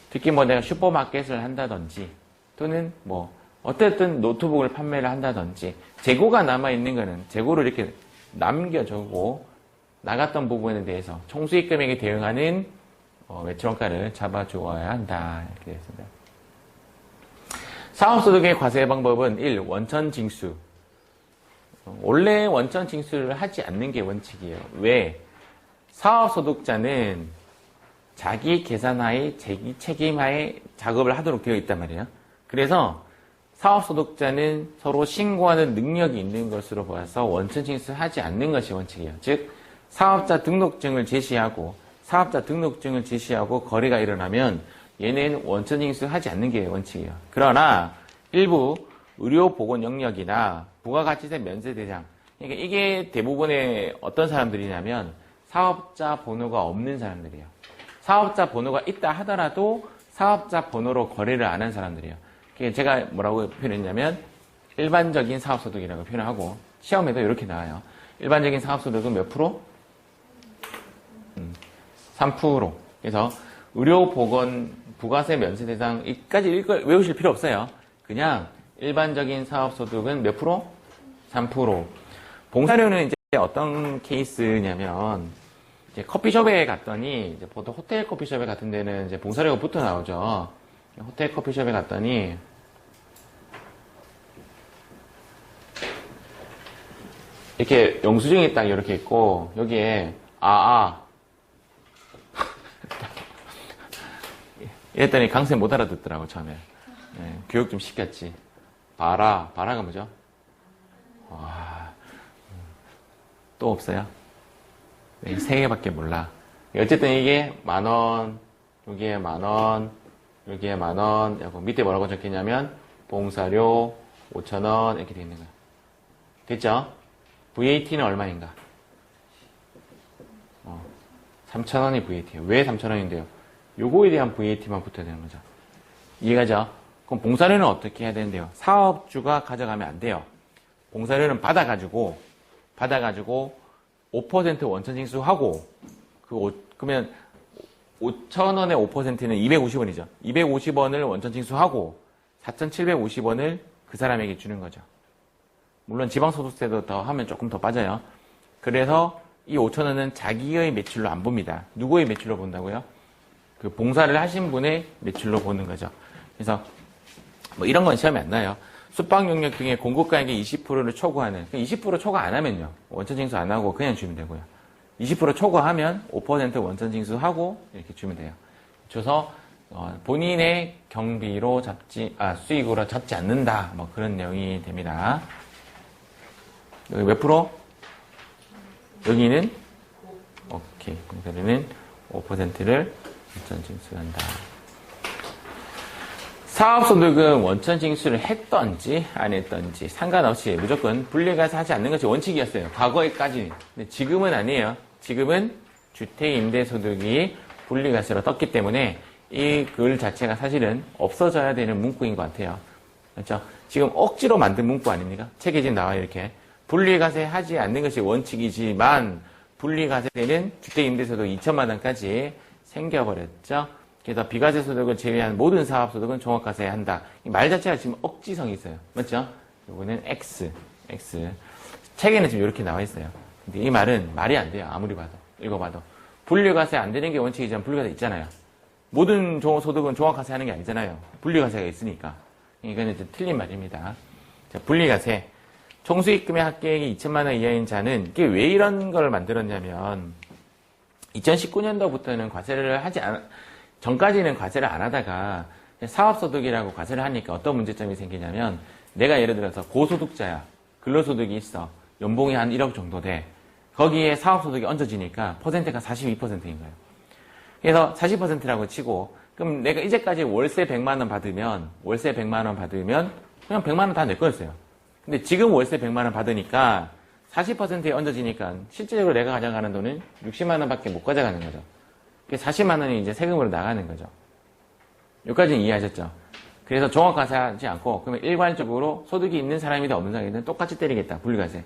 특히 뭐 내가 슈퍼마켓을 한다든지 또는 뭐 어쨌든 노트북을 판매를 한다든지 재고가 남아있는 거는 재고를 이렇게 남겨주고 나갔던 부분에 대해서 총수익 금액에 대응하는 매출원가를 잡아주어야 한다 이렇게 되어 있습니다. 사업소득의 과세 방법은 1. 원천징수. 원래 원천징수를 하지 않는 게 원칙이에요. 왜? 사업소득자는 자기 계산하에 자기 책임하에 작업을 하도록 되어 있단 말이에요. 그래서 사업소득자는 서로 신고하는 능력이 있는 것으로 보아서 원천징수하지 않는 것이 원칙이에요. 즉 사업자 등록증을 제시하고 거래가 일어나면 얘는 원천징수하지 않는 게 원칙이에요. 그러나 일부 의료보건 영역이나 부가가치세 면세 대상, 그러니까 이게 대부분의 어떤 사람들이냐면 사업자 번호가 없는 사람들이에요. 사업자 번호가 있다 하더라도 사업자 번호로 거래를 안 한 사람들이에요. 제가 뭐라고 표현했냐면 일반적인 사업소득이라고 표현하고 시험에도 이렇게 나와요. 일반적인 사업소득은 몇 프로? 3%. 그래서 의료보건 부가세 면세 대상 이까지 이걸 외우실 필요 없어요. 그냥 일반적인 사업소득은 몇 프로? 3%. 봉사료는 이제 어떤 케이스냐면 이제 커피숍에 갔더니 이제 보통 호텔 커피숍에 같은 데는 이제 봉사료가 붙어 나오죠. 호텔 커피숍에 갔더니 이렇게 영수증이 딱 이렇게 있고 여기에 이랬더니 강쌤 못 알아듣더라고 처음에. 네, 교육 좀 시켰지. 바라가 뭐죠? 와, 또 없어요? 네, 3개밖에 몰라. 어쨌든 이게 10,000원, 여기에 10,000원, 여기에 10,000원, 밑에 뭐라고 적혀있냐면 봉사료 5,000원 이렇게 돼 있는 거야. 됐죠? VAT는 얼마인가? 3,000원이 VAT예요. 왜 3,000원인데요? 요거에 대한 VAT만 붙어야 되는 거죠. 이해가죠? 그럼 봉사료는 어떻게 해야 되는데요? 사업주가 가져가면 안 돼요. 봉사료는 받아가지고 5% 원천징수하고 그러면 5,000원의 5%는 250원이죠. 250원을 원천징수하고 4,750원을 그 사람에게 주는 거죠. 물론 지방소득세도 더 하면 조금 더 빠져요. 그래서 이 5,000원은 자기의 매출로 안 봅니다. 누구의 매출로 본다고요? 그 봉사를 하신 분의 매출로 보는 거죠. 그래서 뭐 이런 건 시험에 안 나요. 숙박 용역 등의 공급가액의 20%를 초과하는, 20% 초과 안 하면요. 원천징수 안 하고 그냥 주면 되고요. 20% 초과하면 5% 원천징수하고 이렇게 주면 돼요. 줘서 본인의 경비로 수익으로 잡지 않는다. 뭐 그런 내용이 됩니다. 여기 몇 프로? 여기는 오케이. 봉사료는 5%를 원천징수한다. 사업소득은 원천징수를 했던지 안 했던지 상관없이 무조건 분리과세 하지 않는 것이 원칙이었어요. 과거에까지는. 근데 지금은 아니에요. 지금은 주택임대소득이 분리과세로 떴기 때문에 이 글 자체가 사실은 없어져야 되는 문구인 것 같아요. 그렇죠? 지금 억지로 만든 문구 아닙니까? 책에 지금 나와요. 이렇게. 분리과세 하지 않는 것이 원칙이지만 분리과세되는 주택임대소득 2천만 원까지 생겨버렸죠. 그래서 비과세 소득을 제외한 모든 사업소득은 종합과세해야 한다. 이 말 자체가 지금 억지성이 있어요. 맞죠? 요거는 X. X. 책에는 지금 이렇게 나와 있어요. 근데 이 말은 말이 안 돼요. 아무리 봐도. 읽어봐도. 분리과세 안 되는 게 원칙이지만 분리과세 있잖아요. 모든 소득은 종합과세 하는 게 아니잖아요. 분리과세가 있으니까. 이거는 이제 틀린 말입니다. 자, 분리과세. 총수익금의 합계액이 2천만 원 이하인 자는 이게 왜 이런 걸 만들었냐면 2019년도부터는 과세를 전까지는 과세를 안 하다가 사업소득이라고 과세를 하니까 어떤 문제점이 생기냐면 내가 예를 들어서 고소득자야. 근로소득이 있어. 연봉이 한 1억 정도 돼. 거기에 사업소득이 얹어지니까 퍼센트가 42%인 거예요. 그래서 40%라고 치고 그럼 내가 이제까지 월세 100만 원 받으면 그냥 100만 원 다 내 거였어요. 근데 지금 월세 100만 원 받으니까 40%에 얹어지니까 실질적으로 내가 가져가는 돈은 60만 원밖에 못 가져가는 거죠. 40만 원이 이제 세금으로 나가는 거죠. 여기까지는 이해하셨죠? 그래서 종합과세하지 않고 그러면 일괄적으로 소득이 있는 사람이든 없는 사람이든 똑같이 때리겠다. 분리과세.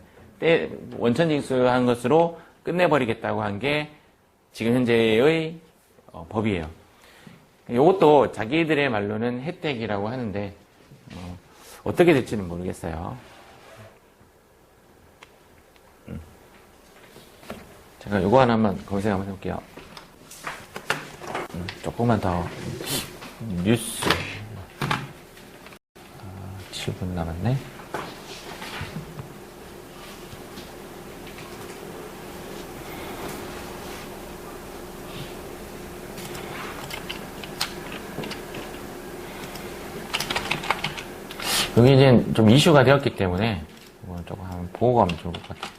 원천징수한 것으로 끝내버리겠다고 한 게 지금 현재의 법이에요. 이것도 자기들의 말로는 혜택이라고 하는데 어떻게 될지는 모르겠어요. 제가 요거 하나만 검색 한번 해볼게요. 조금만 더 뉴스 7분 남았네. 여기 이제 좀 이슈가 되었기 때문에 이건 조금 한번 보고 가면 좋을 것 같아요.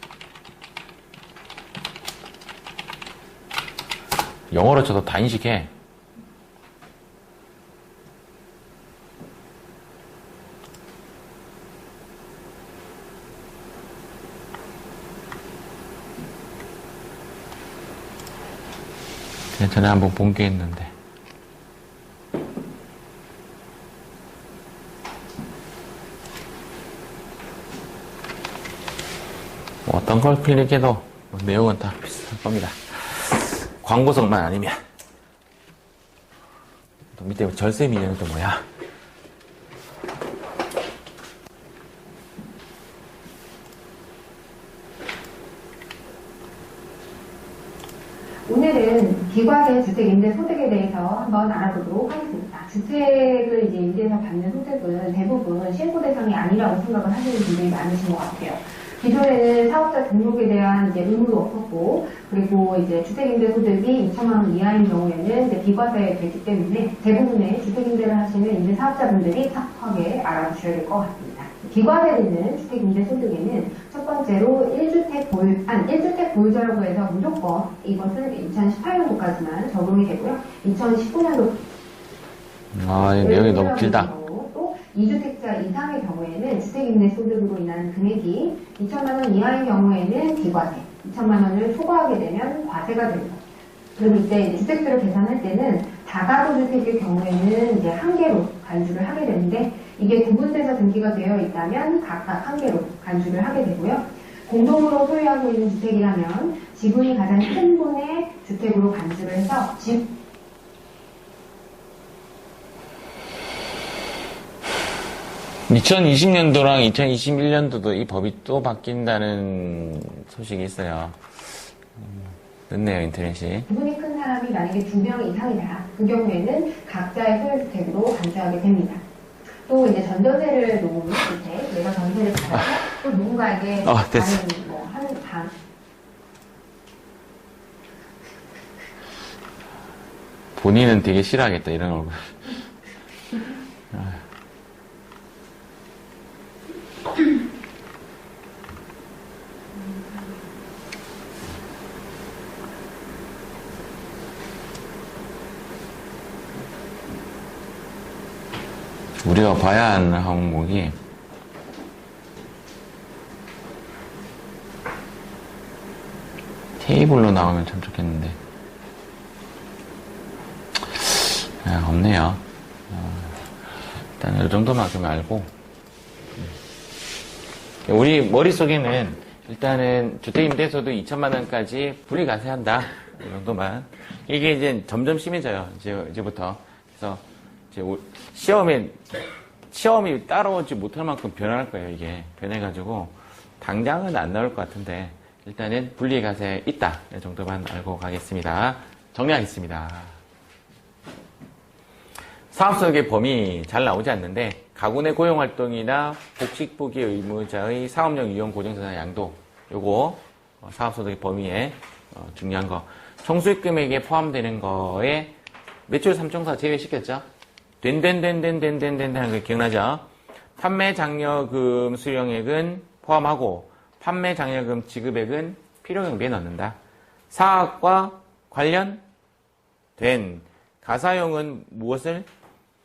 영어로 쳐도 다 인식해. 전에 한번 본 게 있는데. 어떤 걸 클릭해도 내용은 다 비슷할 겁니다. 광고성만 아니면. 또 밑에 절세 미녀는 또 뭐야? 오늘은 비과세 주택임대소득에 대해서 한번 알아보도록 하겠습니다. 주택을 이제 임대해서 받는 소득은 대부분 신고 대상이 아니라고 생각을 하시는 분들이 많으신 것 같아요. 기존에는 사업자 등록에 대한 이제 의무도 없었고, 그리고 이제 주택임대소득이 2천만 원 이하인 경우에는 이제 비과세 되기 때문에 대부분의 주택임대를 하시는 임대 사업자분들이 탁하게 알아두셔야 될 것 같습니다. 비과세되는 주택임대소득에는 첫 번째로 1주택 보유자라고 해서 무조건 이것은 2018년도까지만 적용이 되고요. 2019년도 이 내용이 너무 길다. 2주택자 이상의 경우에는 주택임대소득으로 인한 금액이 2천만 원 이하의 경우에는 비과세, 2천만 원을 초과하게 되면 과세가 됩니다. 그럼 이때 주택수를 계산할 때는 다가구주택의 경우에는 이제 한 개로 간주를 하게 되는데 이게 구분돼서 등기가 되어 있다면 각각 한 개로 간주를 하게 되고요. 공동으로 소유하고 있는 주택이라면 지분이 가장 큰 분의 주택으로 간주를 해서 2020년도랑 2021년도도 이 법이 또 바뀐다는 소식이 있어요. 늦네요, 인터넷이. 지분이 큰 사람이 만약에 2명 이상이다. 그 경우에는 각자의 소유주택으로 간주하게 됩니다. 또 이제 전전세를 놓은 주택, 내가 전세를 받아서 또 누군가에게 다른 하는 방. 본인은 되게 싫어하겠다, 이런 얼굴. 우리가 봐야 하는 항목이 테이블로 나오면 참 좋겠는데 없네요. 일단 이 정도만큼 알고 우리 머릿속에는 일단은 주택임대소득 2천만 원까지 분리과세한다 이 정도만. 이게 이제 점점 심해져요. 이제부터. 그래서 이제 시험이 따라오지 못할 만큼 변할 거예요. 이게 변해가지고 당장은 안 나올 것 같은데 일단은 분리과세 있다. 이 정도만 알고 가겠습니다. 정리하겠습니다. 사업소득의 범위 잘 나오지 않는데 가구 내 고용활동이나 복식부기 의무자의 사업용 이용 고정자산 양도 요거 사업소득의 범위에 중요한 거 총수익 금액에 포함되는 거에 매출 3총사 제외시켰죠? 된된된된된된된 하는 거 기억나죠? 판매 장려금 수령액은 포함하고 판매 장려금 지급액은 필요경비에 넣는다. 사업과 관련된 가사용은 무엇을?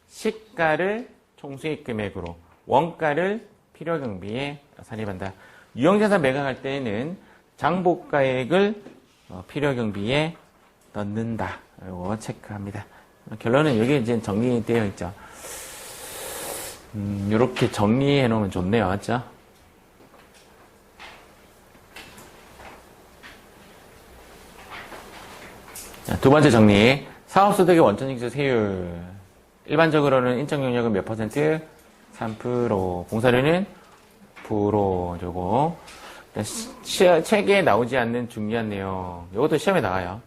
시가를 총수익 금액으로 원가를 필요경비에 산입한다. 유형자산 매각할 때에는 장복가액을 필요경비에 넣는다. 이거 체크합니다. 결론은 여기 이제 정리되어 있죠. 이렇게 정리해 놓으면 좋네요. 맞죠? 자, 두 번째 정리. 사업소득의 원천징수 세율. 일반적으로는 인적용역은 몇 퍼센트? 3%. 공사료는 9%. 요거. 책에 나오지 않는 중요한 내용. 이것도 시험에 나와요.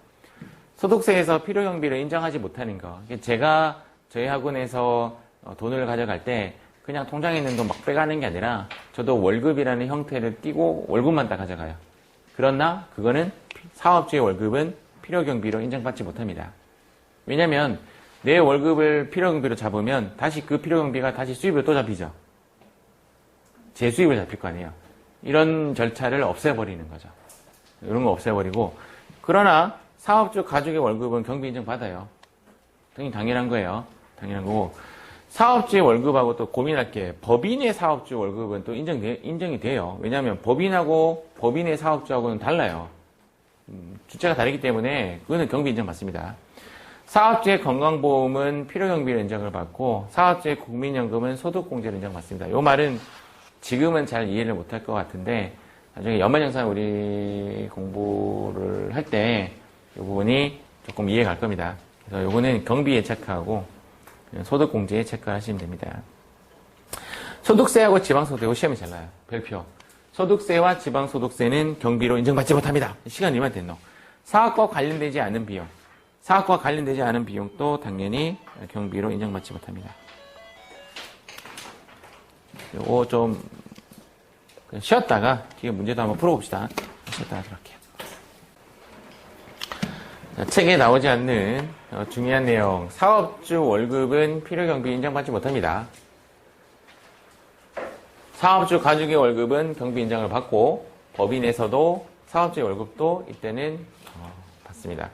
소득세에서 필요경비를 인정하지 못하는 거. 제가 저희 학원에서 돈을 가져갈 때 그냥 통장에 있는 돈 막 빼가는 게 아니라 저도 월급이라는 형태를 띄고 월급만 딱 가져가요. 그러나 그거는 사업주의 월급은 필요경비로 인정받지 못합니다. 왜냐면 내 월급을 필요경비로 잡으면 다시 그 필요경비가 다시 수입으로 또 잡히죠. 제 수입을 잡힐 거 아니에요. 이런 절차를 없애버리는 거죠. 이런 거 없애버리고 그러나 사업주 가족의 월급은 경비 인정 받아요. 당연한 거예요. 당연한 거고 사업주의 월급하고 또 고민할 게 법인의 사업주 월급은 또 인정이 돼요. 왜냐하면 법인하고 법인의 사업주하고는 달라요. 주체가 다르기 때문에 그거는 경비 인정 받습니다. 사업주의 건강보험은 필요경비로 인정을 받고 사업주의 국민연금은 소득공제로 인정받습니다. 이 말은 지금은 잘 이해를 못할 것 같은데 나중에 연말정산 우리 공부를 할 때 이 부분이 조금 이해가 갈 겁니다. 그래서 요거는 경비에 체크하고 소득공제에 체크하시면 됩니다. 소득세하고 지방소득하고 시험이 잘 나요. 별표. 소득세와 지방소득세는 경비로 인정받지 못합니다. 시간 얼마 됐노? 사업과 관련되지 않은 비용. 사업과 관련되지 않은 비용도 당연히 경비로 인정받지 못합니다. 요거 좀 쉬었다가 뒤에 문제도 한번 풀어봅시다. 쉬었다가 들어갈게요. 자, 책에 나오지 않는 중요한 내용. 사업주 월급은 필요경비 인정받지 못합니다. 사업주 가족의 월급은 경비 인정을 받고 법인에서도 사업주의 월급도 이때는 받습니다.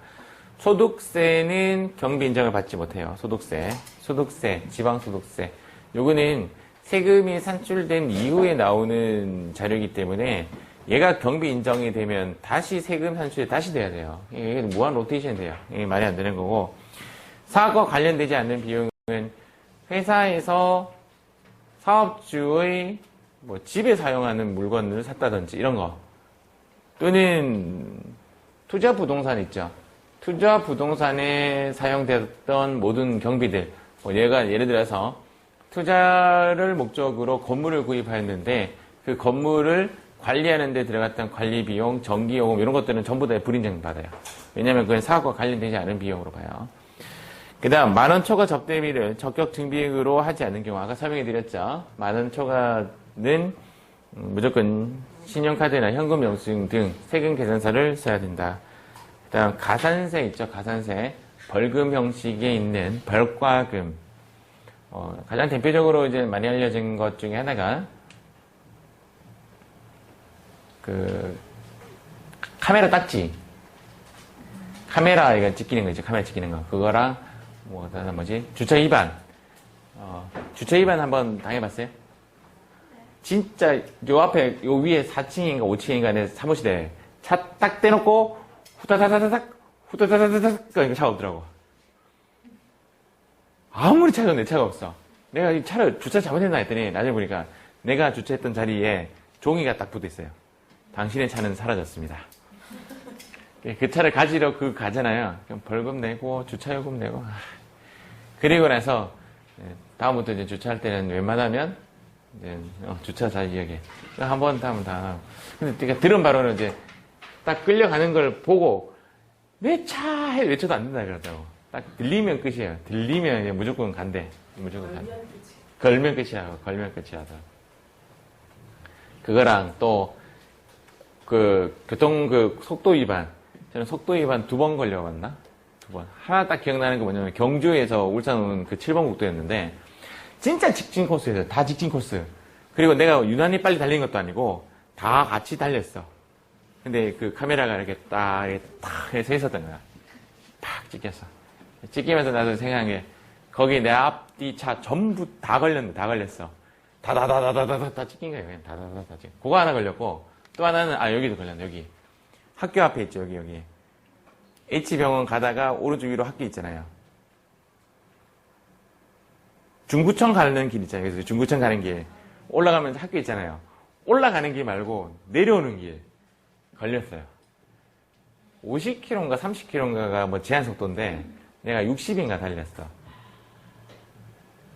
소득세는 경비 인정을 받지 못해요. 소득세, 지방소득세. 요거는 세금이 산출된 이후에 나오는 자료이기 때문에 얘가 경비 인정이 되면 다시 세금 산출이 다시 돼야 돼요. 이게 무한 로테이션이 돼요. 이게 말이 안 되는 거고. 사업과 관련되지 않는 비용은 회사에서 사업주의 집에 사용하는 물건을 샀다든지 이런 거. 또는 투자 부동산 있죠. 투자 부동산에 사용됐던 모든 경비들. 예를 들어서 투자를 목적으로 건물을 구입하였는데 그 건물을 관리하는 데 들어갔던 관리비용, 전기요금 이런 것들은 전부 다 불인정 받아요. 왜냐하면 그건 사업과 관련되지 않은 비용으로 봐요. 그 다음 만원 초과 접대비를 적격 증비액으로 하지 않는 경우 아까 설명해 드렸죠. 만원 초과는 무조건 신용카드나 현금 영수증 등 세금 계산서를 써야 된다. 그 다음 가산세 있죠. 가산세. 벌금 형식에 있는 벌과금. 가장 대표적으로 이제 많이 알려진 것 중에 하나가 카메라 딱지. 카메라 이거 찍히는 거 있죠. 카메라 찍히는 거. 그거랑 주차 위반. 주차 위반 한번 당해봤어요? 진짜 요 앞에 요 위에 4층인가 5층인가 사무실에 차 딱 떼놓고 후다다다닥 이거 차가 없더라고. 아무리 찾아도 내 차가 없어. 내가 이 차를 주차 잘못했나 했더니 나중에 보니까 내가 주차했던 자리에 종이가 딱 붙어 있어요. 당신의 차는 사라졌습니다. 그 차를 가지러 가잖아요. 그럼 벌금 내고 주차요금 내고. 그리고 나서 다음부터 이제 주차할 때는 웬만하면 이제, 주차사 지역에. 한 번 타면 다. 근데 그러니까 들은 바로는 이제 딱 끌려가는 걸 보고 내 차! 외쳐도 안 된다 그러더라고. 딱 들리면 끝이에요. 들리면 이제 무조건 간대. 무조건 간대. 걸면 끝이야. 걸면 끝이야. 그거랑 또, 속도 위반. 저는 속도 위반 2번 걸려봤나? 2번. 하나 딱 기억나는 게 뭐냐면, 경주에서 울산 오는 그 7번 국도였는데, 진짜 직진 코스였어요. 다 직진 코스. 그리고 내가 유난히 빨리 달린 것도 아니고, 다 같이 달렸어. 근데 그 카메라가 이렇게 딱 해서 있었던 거야. 팍 찍혔어. 찍히면서 나도 생각한 게, 거기 내 앞뒤 차 전부 다 걸렸네. 다 걸렸어. 다 찍힌 거예요. 그냥 다다다다 찍힌. 그거 하나 걸렸고, 또 하나는, 여기도 걸렸네. 여기. 학교 앞에 있죠. 여기. H병원 가다가 오른쪽 위로 학교 있잖아요. 중구청 가는 길 있잖아요. 그래서 중구청 가는 길. 올라가면 학교 있잖아요. 올라가는 길 말고 내려오는 길. 걸렸어요. 50km인가 30km인가가 뭐 제한 속도인데 내가 60인가 달렸어.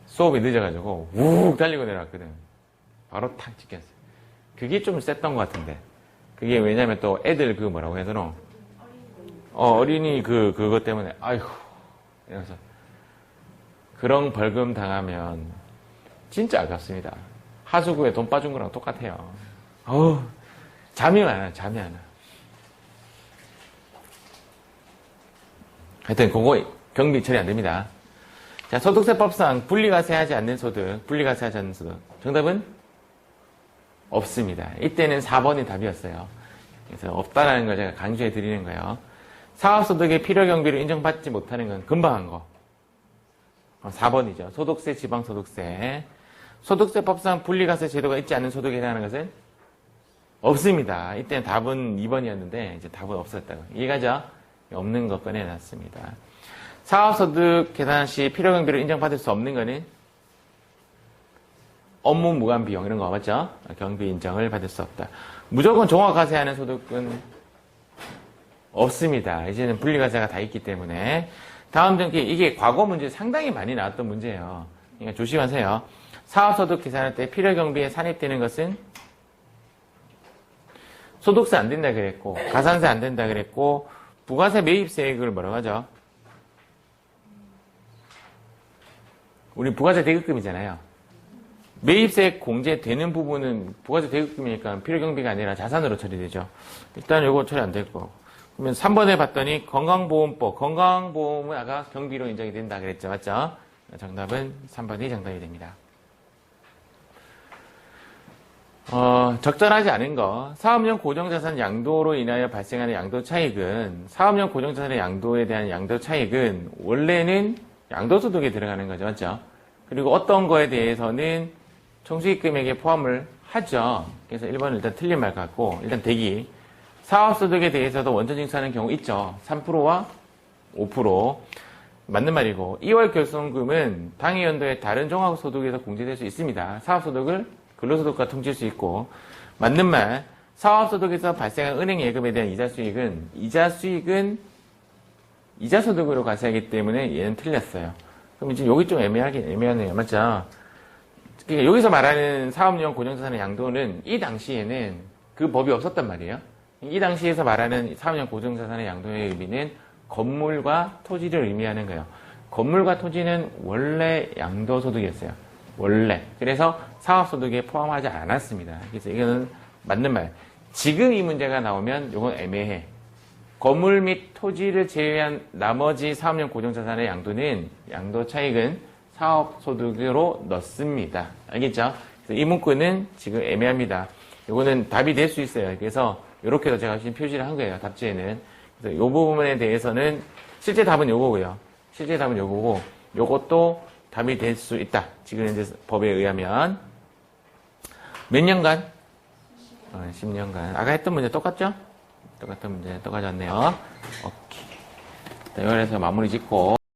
수업이 늦어가지고 우욱 달리고 내려왔거든. 바로 탁 찍혔어. 그게 좀 셌던 것 같은데. 그게 왜냐면 또 애들 그 뭐라고 해야 되노? 어린이 그것 때문에 아이고 이러면서 그런 벌금 당하면 진짜 아깝습니다. 하수구에 돈 빠진 거랑 똑같아요. 잠이 안 와. 하여튼 그거 경비 처리 안 됩니다. 자, 소득세법상 분리과세하지 않는 소득. 정답은 없습니다. 이때는 4번이 답이었어요. 그래서 없다라는 걸 제가 강조해 드리는 거예요. 사업소득의 필요경비를 인정받지 못하는 건 금방 한 거. 4번이죠. 소득세, 지방소득세. 소득세법상 분리과세 제도가 있지 않는 소득에 해당하는 것은 없습니다. 이때는 답은 2번이었는데 이제 답은 없었다고. 이해가죠? 없는 거 꺼내놨습니다. 사업소득 계산 시 필요경비를 인정받을 수 없는 거는 업무 무관 비용 이런 거 맞죠? 경비 인정을 받을 수 없다. 무조건 종합과세하는 소득은 없습니다. 이제는 분리과세가 다 있기 때문에. 다음 등기 이게 과거 문제 상당히 많이 나왔던 문제예요. 그러니까 조심하세요. 사업소득 계산할 때 필요경비에 산입되는 것은 소득세 안 된다 그랬고 가산세 안 된다 그랬고 부가세 매입세액을 뭐라고 하죠? 우리 부가세 대급금이잖아요. 매입세액 공제되는 부분은 부가세 대급금이니까 필요경비가 아니라 자산으로 처리되죠. 일단 요거 처리 안 됐고. 그러면 3번에 봤더니 건강보험법. 건강보험은 아까 경비로 인정이 된다 그랬죠. 맞죠? 정답은 3번이 정답이 됩니다. 적절하지 않은 거. 사업용 고정자산 양도로 인하여 발생하는 양도 차익은, 사업용 고정자산의 양도에 대한 양도 차익은 원래는 양도소득에 들어가는 거죠. 맞죠? 그리고 어떤 거에 대해서는 총수익금액에 포함을 하죠. 그래서 1번은 일단 틀린 말 같고, 일단 대기. 사업소득에 대해서도 원천징수하는 경우 있죠. 3%와 5%. 맞는 말이고, 2월 결손금은 당해연도의 다른 종합소득에서 공제될 수 있습니다. 사업소득을 근로소득과 통지할 수 있고, 맞는 말. 사업소득에서 발생한 은행 예금에 대한 이자수익은 이자소득으로 과세하기 때문에 얘는 틀렸어요. 그럼 이제 여기 좀 애매하네요. 맞죠? 그러니까 여기서 말하는 사업용 고정자산의 양도는 이 당시에는 그 법이 없었단 말이에요. 이 당시에서 말하는 사업용 고정자산의 양도의 의미는 건물과 토지를 의미하는 거예요. 건물과 토지는 원래 양도소득이었어요. 원래. 그래서 사업소득에 포함하지 않았습니다. 그래서 이거는 맞는 말. 지금 이 문제가 나오면 이건 애매해. 건물 및 토지를 제외한 나머지 사업용 고정자산의 양도는 양도 차익은 사업소득으로 넣습니다. 알겠죠? 그래서 이 문구는 지금 애매합니다. 이거는 답이 될 수 있어요. 그래서 이렇게도 제가 지금 표시를 한 거예요. 답지에는. 그래서 이 부분에 대해서는 실제 답은 요거고요. 실제 답은 요거고 요것도 답이 될 수 있다. 지금 이제 법에 의하면 몇 년간? 10년간. 아까 했던 문제 똑같죠? 똑같은 문제 똑같았네요. 오케이. 자, 여기서 마무리 짓고